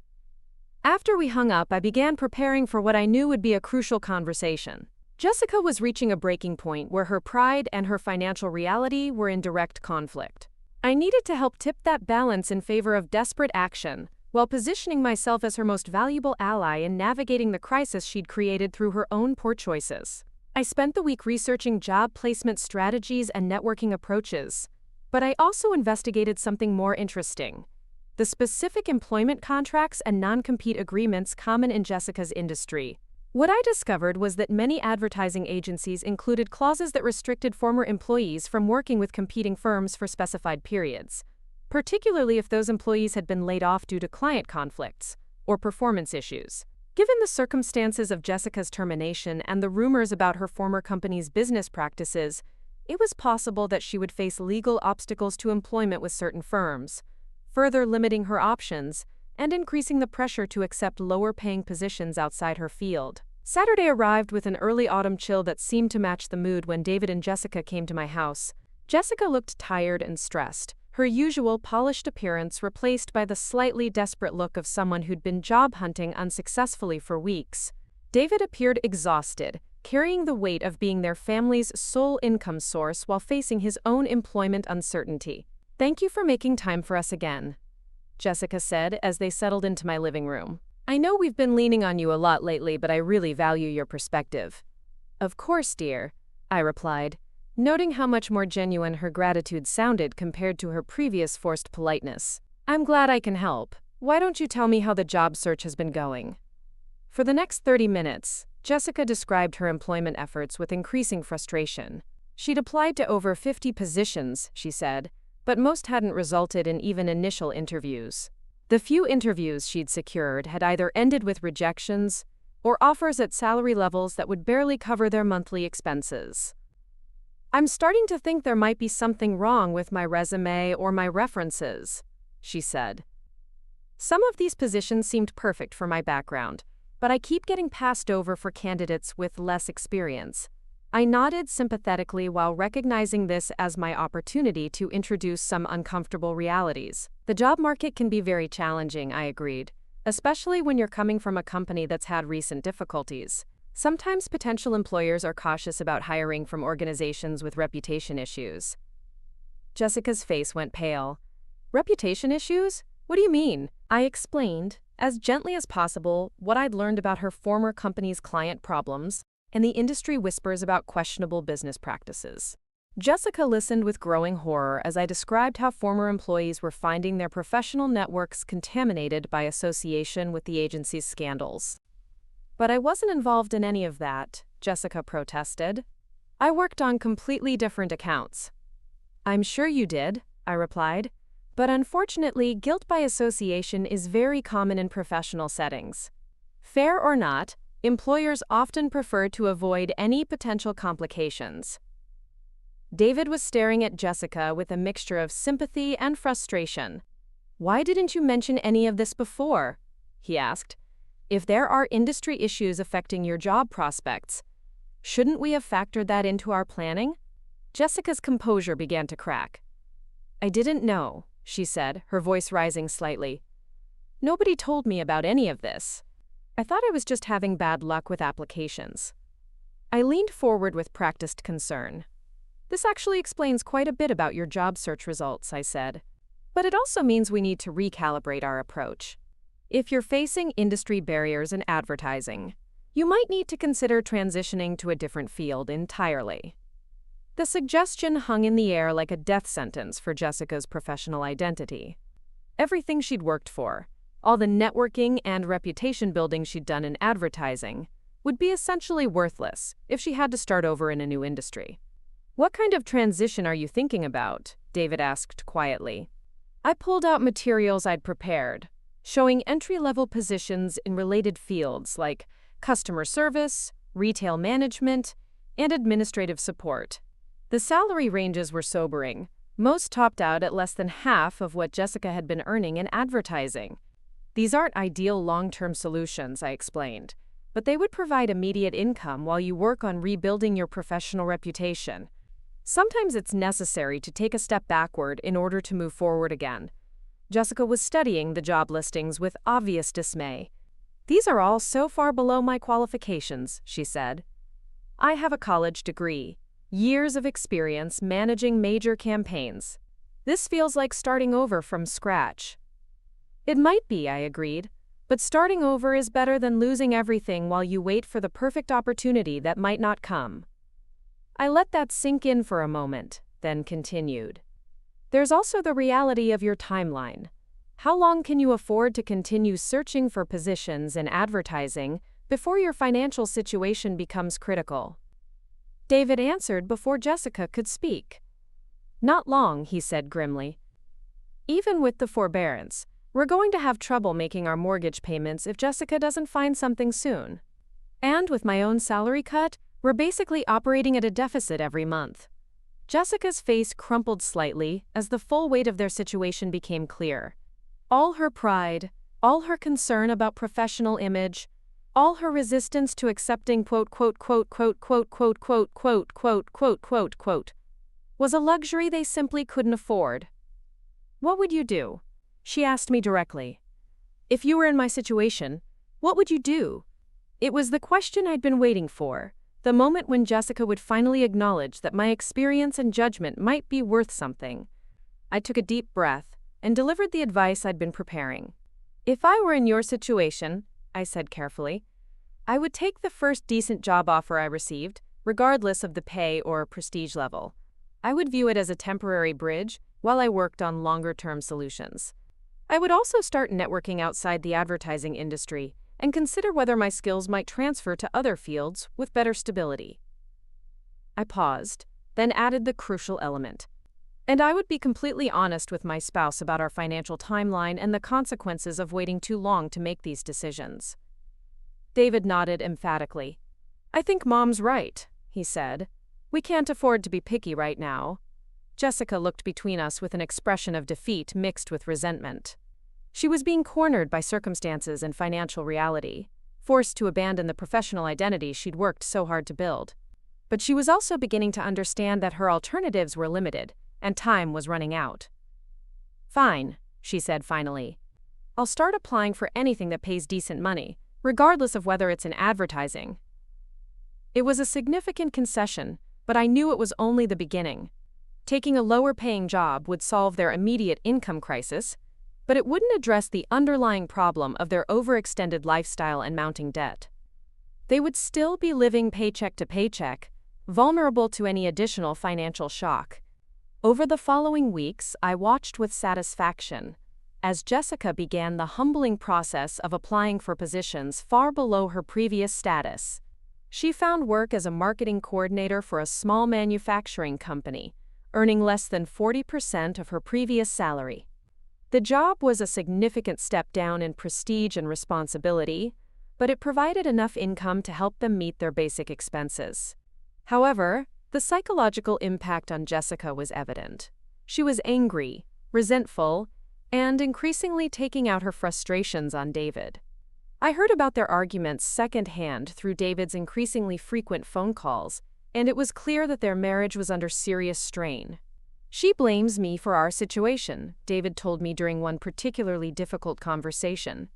After we hung up, I began preparing for what I knew would be a crucial conversation. Jessica was reaching a breaking point where her pride and her financial reality were in direct conflict. I needed to help tip that balance in favor of desperate action, while positioning myself as her most valuable ally in navigating the crisis she'd created through her own poor choices. I spent the week researching job placement strategies and networking approaches, but I also investigated something more interesting: the specific employment contracts and non-compete agreements common in Jessica's industry. What I discovered was that many advertising agencies included clauses that restricted former employees from working with competing firms for specified periods, particularly if those employees had been laid off due to client conflicts or performance issues. Given the circumstances of Jessica's termination and the rumors about her former company's business practices, it was possible that she would face legal obstacles to employment with certain firms, further limiting her options and increasing the pressure to accept lower-paying positions outside her field. Saturday arrived with an early autumn chill that seemed to match the mood when David and Jessica came to my house. Jessica looked tired and stressed, her usual polished appearance replaced by the slightly desperate look of someone who'd been job hunting unsuccessfully for weeks. David appeared exhausted, carrying the weight of being their family's sole income source while facing his own employment uncertainty. "Thank you for making time for us again," Jessica said as they settled into my living room. "I know we've been leaning on you a lot lately, but I really value your perspective." "Of course, dear," I replied, noting how much more genuine her gratitude sounded compared to her previous forced politeness. "I'm glad I can help. Why don't you tell me how the job search has been going?" For the next 30 minutes, Jessica described her employment efforts with increasing frustration. She'd applied to over 50 positions, she said, but most hadn't resulted in even initial interviews. The few interviews she'd secured had either ended with rejections or offers at salary levels that would barely cover their monthly expenses. "I'm starting to think there might be something wrong with my resume or my references," she said. "Some of these positions seemed perfect for my background, but I keep getting passed over for candidates with less experience." I nodded sympathetically while recognizing this as my opportunity to introduce some uncomfortable realities. "The job market can be very challenging," I agreed, "especially when you're coming from a company that's had recent difficulties. Sometimes potential employers are cautious about hiring from organizations with reputation issues." Jessica's face went pale. "Reputation issues? What do you mean?" I explained, as gently as possible, what I'd learned about her former company's client problems and the industry whispers about questionable business practices. Jessica listened with growing horror as I described how former employees were finding their professional networks contaminated by association with the agency's scandals. "But I wasn't involved in any of that," Jessica protested. "I worked on completely different accounts." "I'm sure you did," I replied, "but unfortunately, guilt by association is very common in professional settings. Fair or not, employers often prefer to avoid any potential complications." David was staring at Jessica with a mixture of sympathy and frustration. "Why didn't you mention any of this before?" he asked. "If there are industry issues affecting your job prospects, shouldn't we have factored that into our planning?" Jessica's composure began to crack. "I didn't know," she said, her voice rising slightly. "Nobody told me about any of this. I thought I was just having bad luck with applications. I leaned forward with practiced concern. This actually explains quite a bit about your job search results, I said. But it also means we need to recalibrate our approach. If you're facing industry barriers in advertising, you might need to consider transitioning to a different field entirely. The suggestion hung in the air like a death sentence for Jessica's professional identity. Everything she'd worked for, all the networking and reputation building she'd done in advertising, would be essentially worthless if she had to start over in a new industry. "What kind of transition are you thinking about?" David asked quietly. I pulled out materials I'd prepared, showing entry-level positions in related fields like customer service, retail management, and administrative support. The salary ranges were sobering. Most topped out at less than half of what Jessica had been earning in advertising. "These aren't ideal long-term solutions," I explained, "but they would provide immediate income while you work on rebuilding your professional reputation. Sometimes it's necessary to take a step backward in order to move forward again." Jessica was studying the job listings with obvious dismay. "These are all so far below my qualifications," she said. "I have a college degree, years of experience managing major campaigns. This feels like starting over from scratch." "It might be," I agreed, "but starting over is better than losing everything while you wait for the perfect opportunity that might not come." I let that sink in for a moment, then continued. "There's also the reality of your timeline. How long can you afford to continue searching for positions in advertising before your financial situation becomes critical?" David answered before Jessica could speak. "Not long," he said grimly. "Even with the forbearance, we're going to have trouble making our mortgage payments if Jessica doesn't find something soon. And with my own salary cut, we're basically operating at a deficit every month." Jessica's face crumpled slightly as the full weight of their situation became clear. All her pride, all her concern about professional image, all her resistance to accepting was a luxury they simply couldn't afford. "What would you do?" she asked me directly. "If you were in my situation, what would you do?" It was the question I'd been waiting for, the moment when Jessica would finally acknowledge that my experience and judgment might be worth something. I took a deep breath and delivered the advice I'd been preparing. "If I were in your situation," I said carefully, "I would take the first decent job offer I received, regardless of the pay or prestige level. I would view it as a temporary bridge while I worked on longer-term solutions. I would also start networking outside the advertising industry and consider whether my skills might transfer to other fields with better stability." I paused, then added the crucial element. "And I would be completely honest with my spouse about our financial timeline and the consequences of waiting too long to make these decisions." David nodded emphatically. "I think Mom's right," he said. "We can't afford to be picky right now." Jessica looked between us with an expression of defeat mixed with resentment. She was being cornered by circumstances and financial reality, forced to abandon the professional identity she'd worked so hard to build. But she was also beginning to understand that her alternatives were limited, and time was running out. "Fine," she said finally. "I'll start applying for anything that pays decent money, regardless of whether it's in advertising." It was a significant concession, but I knew it was only the beginning. Taking a lower-paying job would solve their immediate income crisis, but it wouldn't address the underlying problem of their overextended lifestyle and mounting debt. They would still be living paycheck to paycheck, vulnerable to any additional financial shock. Over the following weeks, I watched with satisfaction as Jessica began the humbling process of applying for positions far below her previous status. She found work as a marketing coordinator for a small manufacturing company, earning less than 40% of her previous salary. The job was a significant step down in prestige and responsibility, but it provided enough income to help them meet their basic expenses. However, the psychological impact on Jessica was evident. She was angry, resentful, and increasingly taking out her frustrations on David. I heard about their arguments secondhand through David's increasingly frequent phone calls, and it was clear that their marriage was under serious strain. "She blames me for our situation," David told me during one particularly difficult conversation.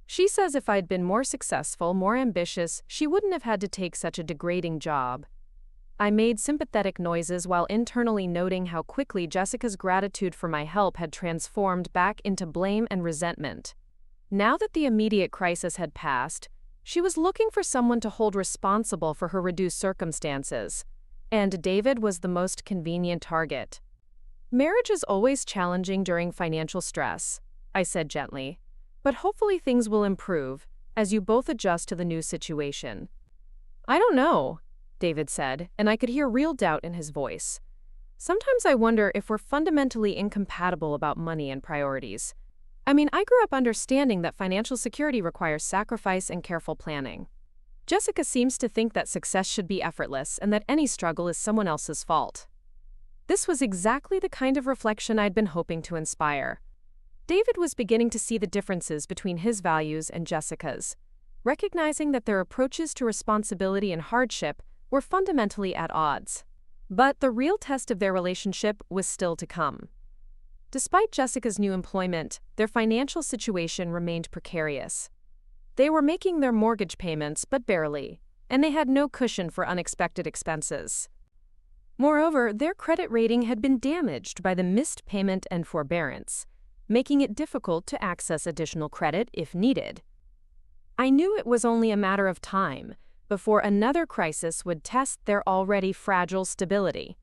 She says if I'd been more successful, more ambitious, she wouldn't have had to take such a degrading job. I made sympathetic noises while internally noting how quickly Jessica's gratitude for my help had transformed back into blame and resentment. Now that the immediate crisis had passed, she was looking for someone to hold responsible for her reduced circumstances, and David was the most convenient target. Marriage is always challenging during financial stress, I said gently, but hopefully things will improve as you both adjust to the new situation. I don't know, David said, and I could hear real doubt in his voice. Sometimes I wonder if we're fundamentally incompatible about money and priorities. I mean, I grew up understanding that financial security requires sacrifice and careful planning. Jessica seems to think that success should be effortless and that any struggle is someone else's fault. This was exactly the kind of reflection I'd been hoping to inspire. David was beginning to see the differences between his values and Jessica's, recognizing that their approaches to responsibility and hardship were fundamentally at odds. But the real test of their relationship was still to come. Despite Jessica's new employment, their financial situation remained precarious. They were making their mortgage payments, but barely, and they had no cushion for unexpected expenses. Moreover, their credit rating had been damaged by the missed payment and forbearance, making it difficult to access additional credit if needed. I knew it was only a matter of time before another crisis would test their already fragile stability.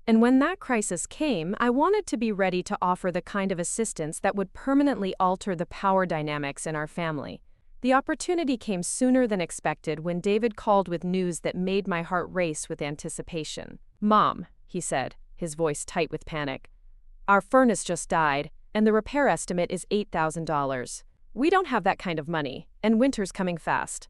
And when that crisis came, I wanted to be ready to offer the kind of assistance that would permanently alter the power dynamics in our family. The opportunity came sooner than expected when David called with news that made my heart race with anticipation. "Mom," he said, his voice tight with panic, "our furnace just died, and the repair estimate is $8,000. We don't have that kind of money, and winter's coming fast."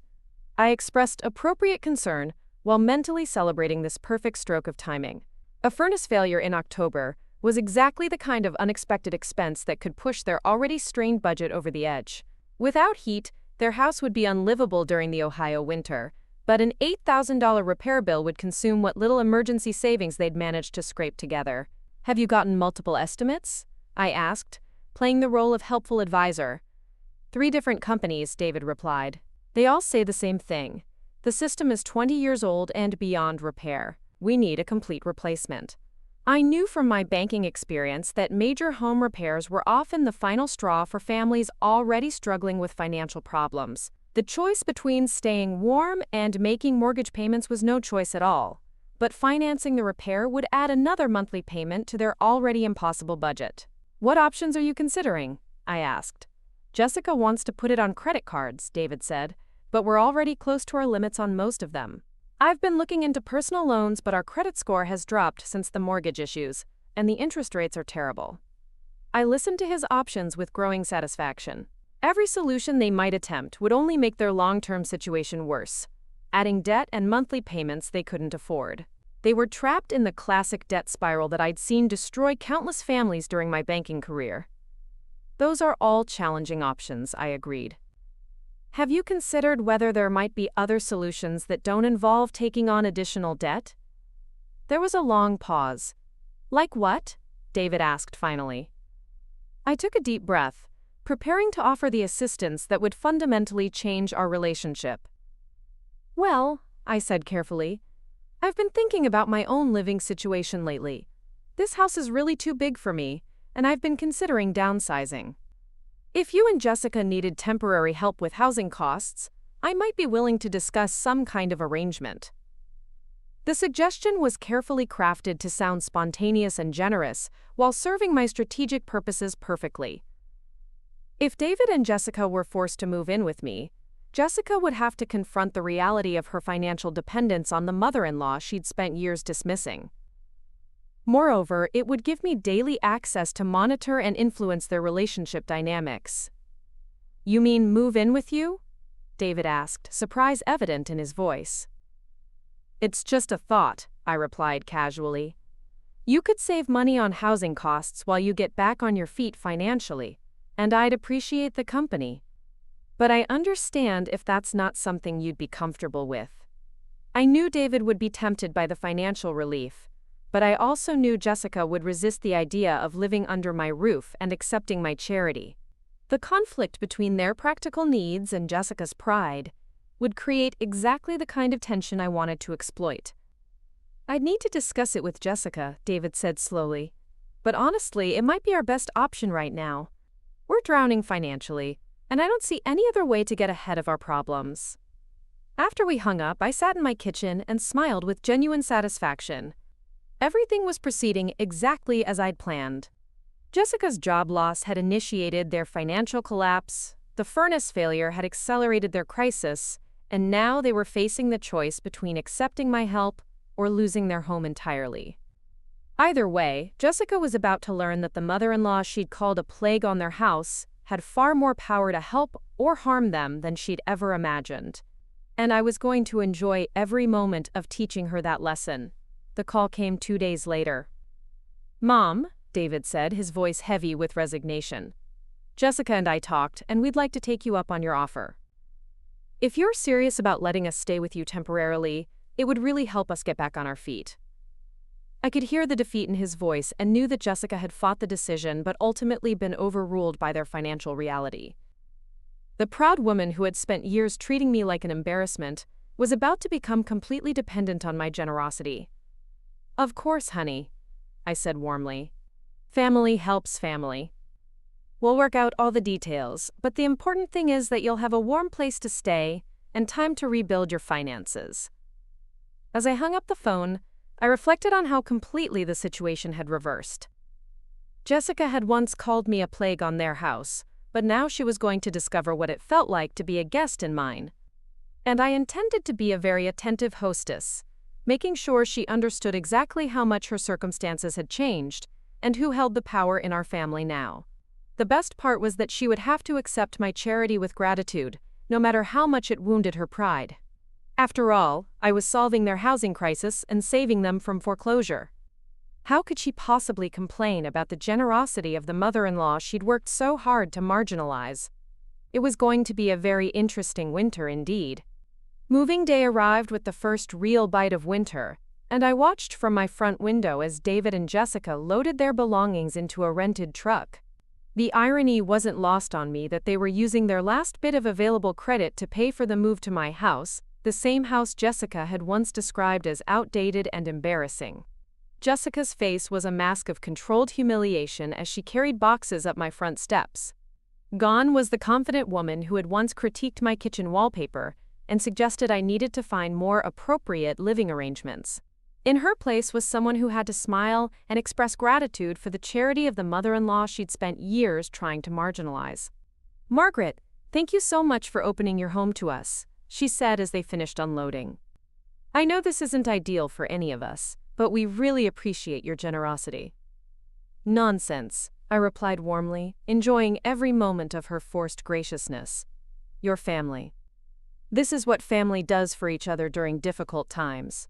I expressed appropriate concern while mentally celebrating this perfect stroke of timing. A furnace failure in October was exactly the kind of unexpected expense that could push their already strained budget over the edge. Without heat, their house would be unlivable during the Ohio winter, but an $8,000 repair bill would consume what little emergency savings they'd managed to scrape together. "Have you gotten multiple estimates?" I asked, playing the role of helpful advisor. "3 different companies," David replied. "They all say the same thing. The system is 20 years old and beyond repair. We need a complete replacement." I knew from my banking experience that major home repairs were often the final straw for families already struggling with financial problems. The choice between staying warm and making mortgage payments was no choice at all, but financing the repair would add another monthly payment to their already impossible budget. "What options are you considering?" I asked. "Jessica wants to put it on credit cards," David said, "but we're already close to our limits on most of them. I've been looking into personal loans, but our credit score has dropped since the mortgage issues, and the interest rates are terrible." I listened to his options with growing satisfaction. Every solution they might attempt would only make their long-term situation worse, adding debt and monthly payments they couldn't afford. They were trapped in the classic debt spiral that I'd seen destroy countless families during my banking career. "Those are all challenging options," I agreed. "Have you considered whether there might be other solutions that don't involve taking on additional debt?" There was a long pause. "Like what?" David asked finally. I took a deep breath, preparing to offer the assistance that would fundamentally change our relationship. "Well," I said carefully, "I've been thinking about my own living situation lately. This house is really too big for me, and I've been considering downsizing. If you and Jessica needed temporary help with housing costs, I might be willing to discuss some kind of arrangement." The suggestion was carefully crafted to sound spontaneous and generous, while serving my strategic purposes perfectly. If David and Jessica were forced to move in with me, Jessica would have to confront the reality of her financial dependence on the mother-in-law she'd spent years dismissing. Moreover, it would give me daily access to monitor and influence their relationship dynamics. "You mean move in with you?" David asked, surprise evident in his voice. "It's just a thought," I replied casually. "You could save money on housing costs while you get back on your feet financially, and I'd appreciate the company. But I understand if that's not something you'd be comfortable with." I knew David would be tempted by the financial relief, but I also knew Jessica would resist the idea of living under my roof and accepting my charity. The conflict between their practical needs and Jessica's pride would create exactly the kind of tension I wanted to exploit. "I'd need to discuss it with Jessica," David said slowly. "But honestly, it might be our best option right now. We're drowning financially, and I don't see any other way to get ahead of our problems." After we hung up, I sat in my kitchen and smiled with genuine satisfaction. Everything was proceeding exactly as I'd planned. Jessica's job loss had initiated their financial collapse, the furnace failure had accelerated their crisis, and now they were facing the choice between accepting my help or losing their home entirely. Either way, Jessica was about to learn that the mother-in-law she'd called a plague on their house had far more power to help or harm them than she'd ever imagined. And I was going to enjoy every moment of teaching her that lesson. The call came 2 days later. "Mom," David said, his voice heavy with resignation. "Jessica and I talked, and we'd like to take you up on your offer. If you're serious about letting us stay with you temporarily, it would really help us get back on our feet." I could hear the defeat in his voice and knew that Jessica had fought the decision but ultimately been overruled by their financial reality. The proud woman who had spent years treating me like an embarrassment was about to become completely dependent on my generosity. "Of course, honey," I said warmly. "Family helps family. We'll work out all the details, but the important thing is that you'll have a warm place to stay and time to rebuild your finances." As I hung up the phone, I reflected on how completely the situation had reversed. Jessica had once called me a plague on their house, but now she was going to discover what it felt like to be a guest in mine. And I intended to be a very attentive hostess, making sure she understood exactly how much her circumstances had changed and who held the power in our family now. The best part was that she would have to accept my charity with gratitude, no matter how much it wounded her pride. After all, I was solving their housing crisis and saving them from foreclosure. How could she possibly complain about the generosity of the mother-in-law she'd worked so hard to marginalize? It was going to be a very interesting winter indeed. Moving day arrived with the first real bite of winter, and I watched from my front window as David and Jessica loaded their belongings into a rented truck. The irony wasn't lost on me that they were using their last bit of available credit to pay for the move to my house, the same house Jessica had once described as outdated and embarrassing. Jessica's face was a mask of controlled humiliation as she carried boxes up my front steps. Gone was the confident woman who had once critiqued my kitchen wallpaper and suggested I needed to find more appropriate living arrangements. In her place was someone who had to smile and express gratitude for the charity of the mother-in-law she'd spent years trying to marginalize. "Margaret, thank you so much for opening your home to us," she said as they finished unloading. "I know this isn't ideal for any of us, but we really appreciate your generosity." "Nonsense," I replied warmly, enjoying every moment of her forced graciousness. "Your family. This is what family does for each other during difficult times."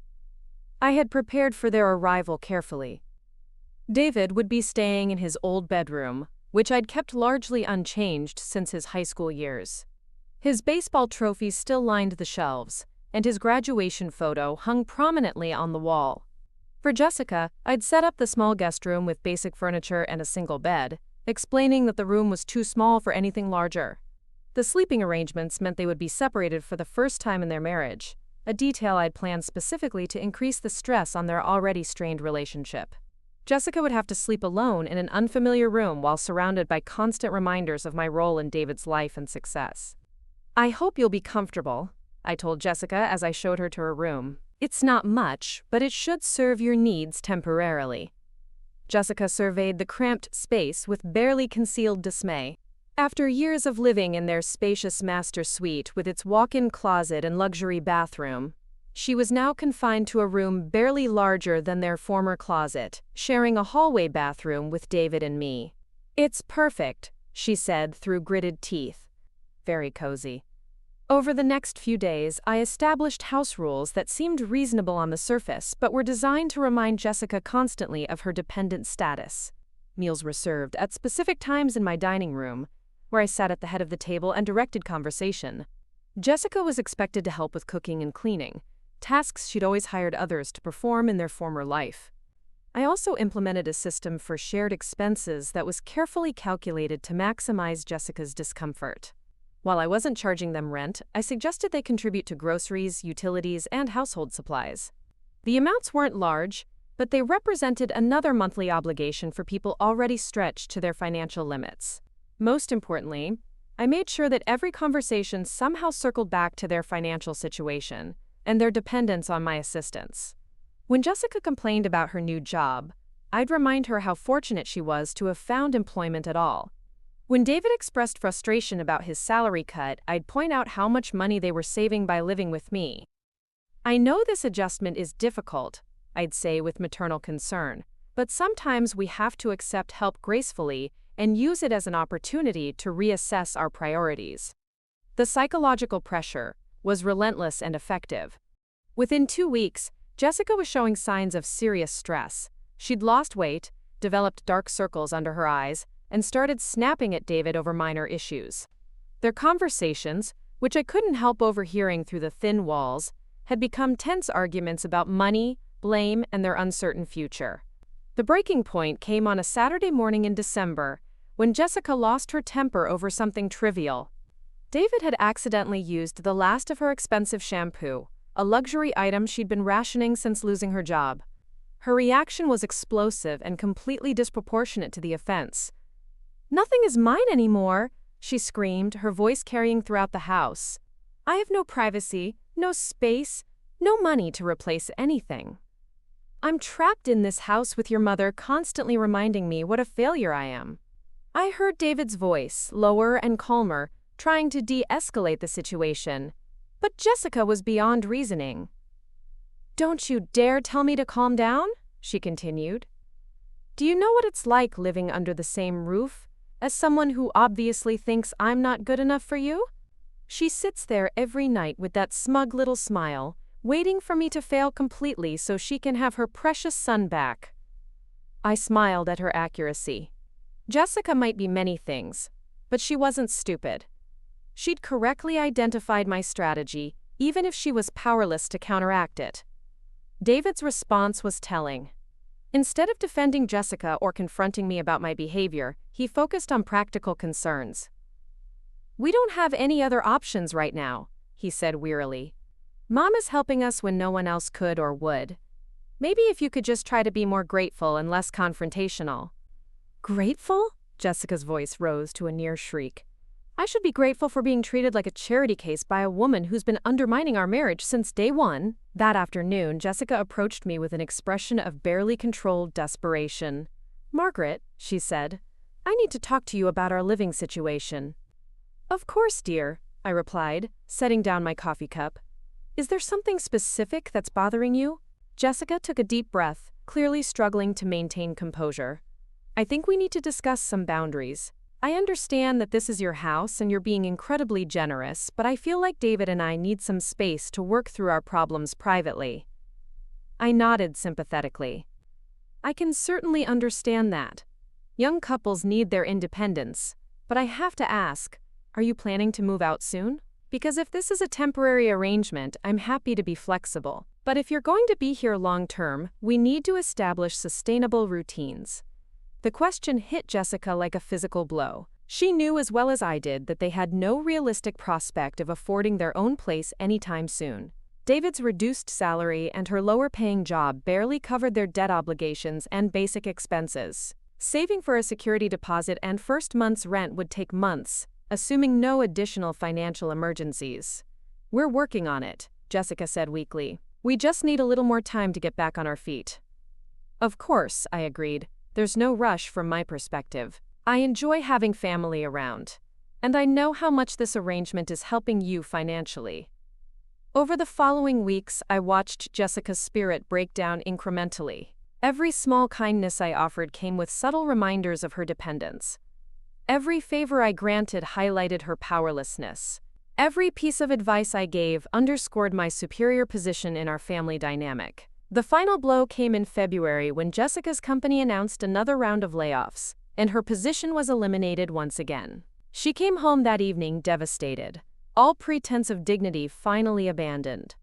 I had prepared for their arrival carefully. David would be staying in his old bedroom, which I'd kept largely unchanged since his high school years. His baseball trophies still lined the shelves, and his graduation photo hung prominently on the wall. For Jessica, I'd set up the small guest room with basic furniture and a single bed, explaining that the room was too small for anything larger. The sleeping arrangements meant they would be separated for the first time in their marriage, a detail I'd planned specifically to increase the stress on their already strained relationship. Jessica would have to sleep alone in an unfamiliar room while surrounded by constant reminders of my role in David's life and success. "I hope you'll be comfortable," I told Jessica as I showed her to her room. "It's not much, but it should serve your needs temporarily." Jessica surveyed the cramped space with barely concealed dismay. After years of living in their spacious master suite with its walk-in closet and luxury bathroom, she was now confined to a room barely larger than their former closet, sharing a hallway bathroom with David and me. "It's perfect," she said through gritted teeth. "Very cozy." Over the next few days, I established house rules that seemed reasonable on the surface but were designed to remind Jessica constantly of her dependent status. Meals were served at specific times in my dining room, where I sat at the head of the table and directed conversation. Jessica was expected to help with cooking and cleaning, tasks she'd always hired others to perform in their former life. I also implemented a system for shared expenses that was carefully calculated to maximize Jessica's discomfort. While I wasn't charging them rent, I suggested they contribute to groceries, utilities, and household supplies. The amounts weren't large, but they represented another monthly obligation for people already stretched to their financial limits. Most importantly, I made sure that every conversation somehow circled back to their financial situation and their dependence on my assistance. When Jessica complained about her new job, I'd remind her how fortunate she was to have found employment at all. When David expressed frustration about his salary cut, I'd point out how much money they were saving by living with me. I know this adjustment is difficult, I'd say with maternal concern, but sometimes we have to accept help gracefully and use it as an opportunity to reassess our priorities. The psychological pressure was relentless and effective. Within 2 weeks, Jessica was showing signs of serious stress. She'd lost weight, developed dark circles under her eyes, and started snapping at David over minor issues. Their conversations, which I couldn't help overhearing through the thin walls, had become tense arguments about money, blame, and their uncertain future. The breaking point came on a Saturday morning in December, when Jessica lost her temper over something trivial. David had accidentally used the last of her expensive shampoo, a luxury item she'd been rationing since losing her job. Her reaction was explosive and completely disproportionate to the offense. "Nothing is mine anymore," she screamed, her voice carrying throughout the house. "I have no privacy, no space, no money to replace anything. I'm trapped in this house with your mother constantly reminding me what a failure I am." I heard David's voice, lower and calmer, trying to de-escalate the situation, but Jessica was beyond reasoning. "Don't you dare tell me to calm down," she continued. "Do you know what it's like living under the same roof as someone who obviously thinks I'm not good enough for you? She sits there every night with that smug little smile, waiting for me to fail completely so she can have her precious son back." I smiled at her accuracy. Jessica might be many things, but she wasn't stupid. She'd correctly identified my strategy, even if she was powerless to counteract it. David's response was telling. Instead of defending Jessica or confronting me about my behavior, he focused on practical concerns. "We don't have any other options right now," he said wearily. "Mom is helping us when no one else could or would. Maybe if you could just try to be more grateful and less confrontational." "Grateful?" Jessica's voice rose to a near shriek. "I should be grateful for being treated like a charity case by a woman who's been undermining our marriage since day one." That afternoon, Jessica approached me with an expression of barely controlled desperation. "Margaret," she said, "I need to talk to you about our living situation." "Of course, dear," I replied, setting down my coffee cup. "Is there something specific that's bothering you?" Jessica took a deep breath, clearly struggling to maintain composure. "I think we need to discuss some boundaries. I understand that this is your house and you're being incredibly generous, but I feel like David and I need some space to work through our problems privately." I nodded sympathetically. "I can certainly understand that. Young couples need their independence, but I have to ask, are you planning to move out soon? Because if this is a temporary arrangement, I'm happy to be flexible. But if you're going to be here long term, we need to establish sustainable routines." The question hit Jessica like a physical blow. She knew as well as I did that they had no realistic prospect of affording their own place anytime soon. David's reduced salary and her lower-paying job barely covered their debt obligations and basic expenses. Saving for a security deposit and first month's rent would take months, assuming no additional financial emergencies. "We're working on it," Jessica said weakly. "We just need a little more time to get back on our feet." "Of course," I agreed. "There's no rush from my perspective. I enjoy having family around. And I know how much this arrangement is helping you financially." Over the following weeks, I watched Jessica's spirit break down incrementally. Every small kindness I offered came with subtle reminders of her dependence. Every favor I granted highlighted her powerlessness. Every piece of advice I gave underscored my superior position in our family dynamic. The final blow came in February when Jessica's company announced another round of layoffs, and her position was eliminated once again. She came home that evening devastated, all pretense of dignity finally abandoned.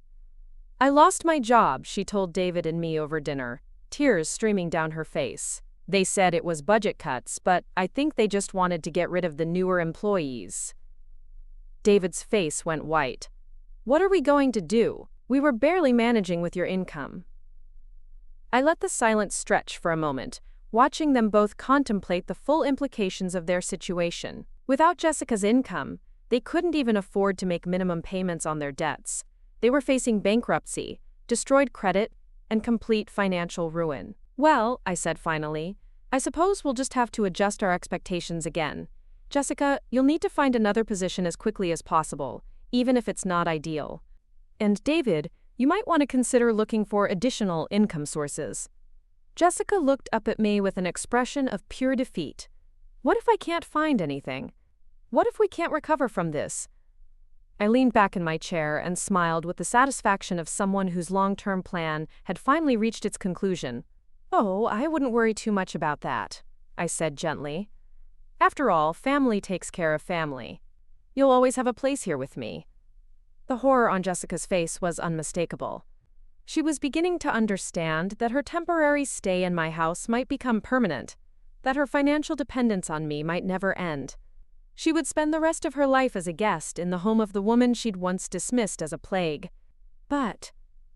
"I lost my job," she told David and me over dinner, tears streaming down her face. They said it was budget cuts, but I think they just wanted to get rid of the newer employees. David's face went white. What are we going to do? We were barely managing with your income. I let the silence stretch for a moment, watching them both contemplate the full implications of their situation. Without Jessica's income, they couldn't even afford to make minimum payments on their debts. They were facing bankruptcy, destroyed credit, and complete financial ruin. Well, I said finally, I suppose we'll just have to adjust our expectations again. Jessica, you'll need to find another position as quickly as possible, even if it's not ideal. And David, you might want to consider looking for additional income sources. Jessica looked up at me with an expression of pure defeat. What if I can't find anything? What if we can't recover from this? I leaned back in my chair and smiled with the satisfaction of someone whose long-term plan had finally reached its conclusion. Oh, I wouldn't worry too much about that, I said gently. After all, family takes care of family. You'll always have a place here with me. The horror on Jessica's face was unmistakable. She was beginning to understand that her temporary stay in my house might become permanent, that her financial dependence on me might never end. She would spend the rest of her life as a guest in the home of the woman she'd once dismissed as a plague. But,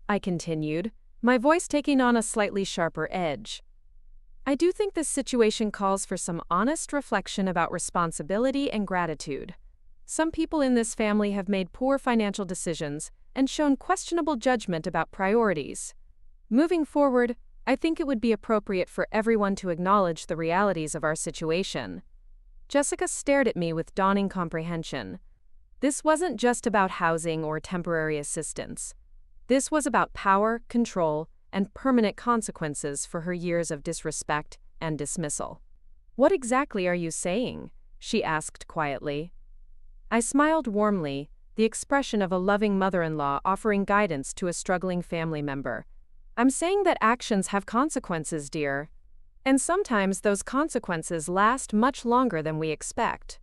I continued, my voice taking on a slightly sharper edge, I do think this situation calls for some honest reflection about responsibility and gratitude. Some people in this family have made poor financial decisions and shown questionable judgment about priorities. Moving forward, I think it would be appropriate for everyone to acknowledge the realities of our situation. Jessica stared at me with dawning comprehension. This wasn't just about housing or temporary assistance. This was about power, control, and permanent consequences for her years of disrespect and dismissal. What exactly are you saying? She asked quietly. I smiled warmly, the expression of a loving mother-in-law offering guidance to a struggling family member. I'm saying that actions have consequences, dear. And sometimes those consequences last much longer than we expect.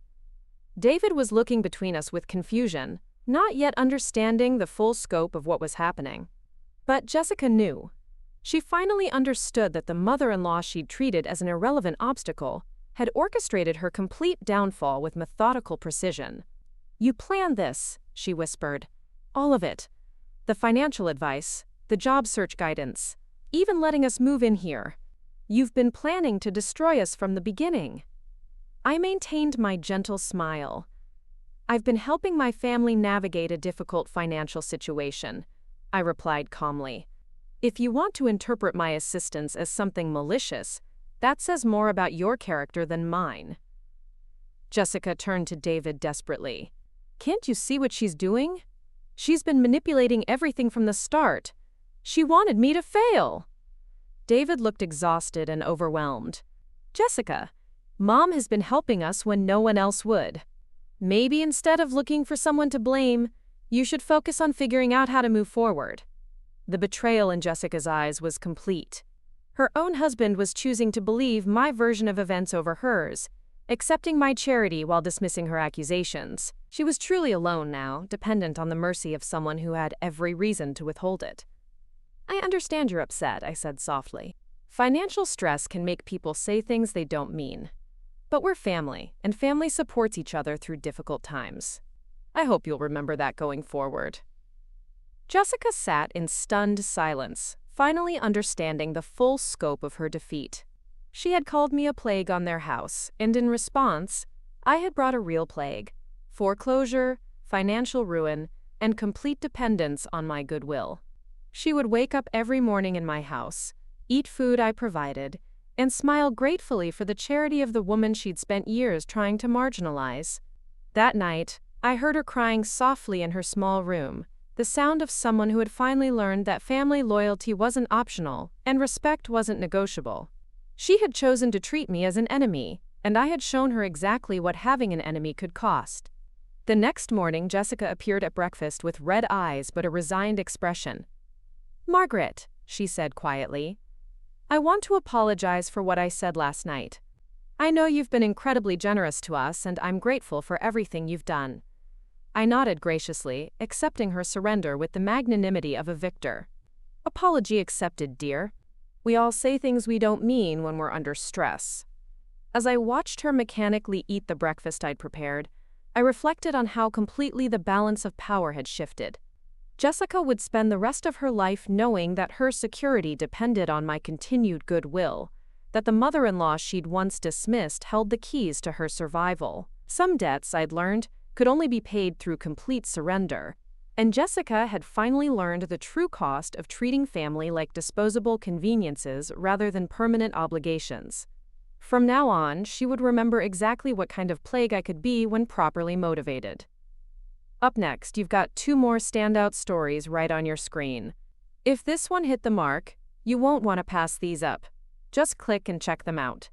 David was looking between us with confusion, not yet understanding the full scope of what was happening. But Jessica knew. She finally understood that the mother-in-law she'd treated as an irrelevant obstacle had orchestrated her complete downfall with methodical precision. You planned this, she whispered. All of it. The financial advice, the job search guidance, even letting us move in here. You've been planning to destroy us from the beginning. I maintained my gentle smile. I've been helping my family navigate a difficult financial situation, I replied calmly. If you want to interpret my assistance as something malicious, that says more about your character than mine. Jessica turned to David desperately. Can't you see what she's doing? She's been manipulating everything from the start. She wanted me to fail. David looked exhausted and overwhelmed. Jessica, Mom has been helping us when no one else would. Maybe instead of looking for someone to blame, you should focus on figuring out how to move forward. The betrayal in Jessica's eyes was complete. Her own husband was choosing to believe my version of events over hers, accepting my charity while dismissing her accusations. She was truly alone now, dependent on the mercy of someone who had every reason to withhold it. I understand you're upset, I said softly. Financial stress can make people say things they don't mean. But we're family, and family supports each other through difficult times. I hope you'll remember that going forward. Jessica sat in stunned silence, finally understanding the full scope of her defeat. She had called me a plague on their house, and in response, I had brought a real plague: foreclosure, financial ruin, and complete dependence on my goodwill. She would wake up every morning in my house, eat food I provided, and smile gratefully for the charity of the woman she'd spent years trying to marginalize. That night, I heard her crying softly in her small room, the sound of someone who had finally learned that family loyalty wasn't optional and respect wasn't negotiable. She had chosen to treat me as an enemy, and I had shown her exactly what having an enemy could cost. The next morning, Jessica appeared at breakfast with red eyes but a resigned expression. Margaret, she said quietly, I want to apologize for what I said last night. I know you've been incredibly generous to us, and I'm grateful for everything you've done. I nodded graciously, accepting her surrender with the magnanimity of a victor. Apology accepted, dear. We all say things we don't mean when we're under stress. As I watched her mechanically eat the breakfast I'd prepared, I reflected on how completely the balance of power had shifted. Jessica would spend the rest of her life knowing that her security depended on my continued goodwill, that the mother-in-law she'd once dismissed held the keys to her survival. Some debts, I'd learned, could only be paid through complete surrender, and Jessica had finally learned the true cost of treating family like disposable conveniences rather than permanent obligations. From now on, she would remember exactly what kind of plague I could be when properly motivated. Up next, you've got 2 more standout stories right on your screen. If this one hit the mark, you won't want to pass these up. Just click and check them out.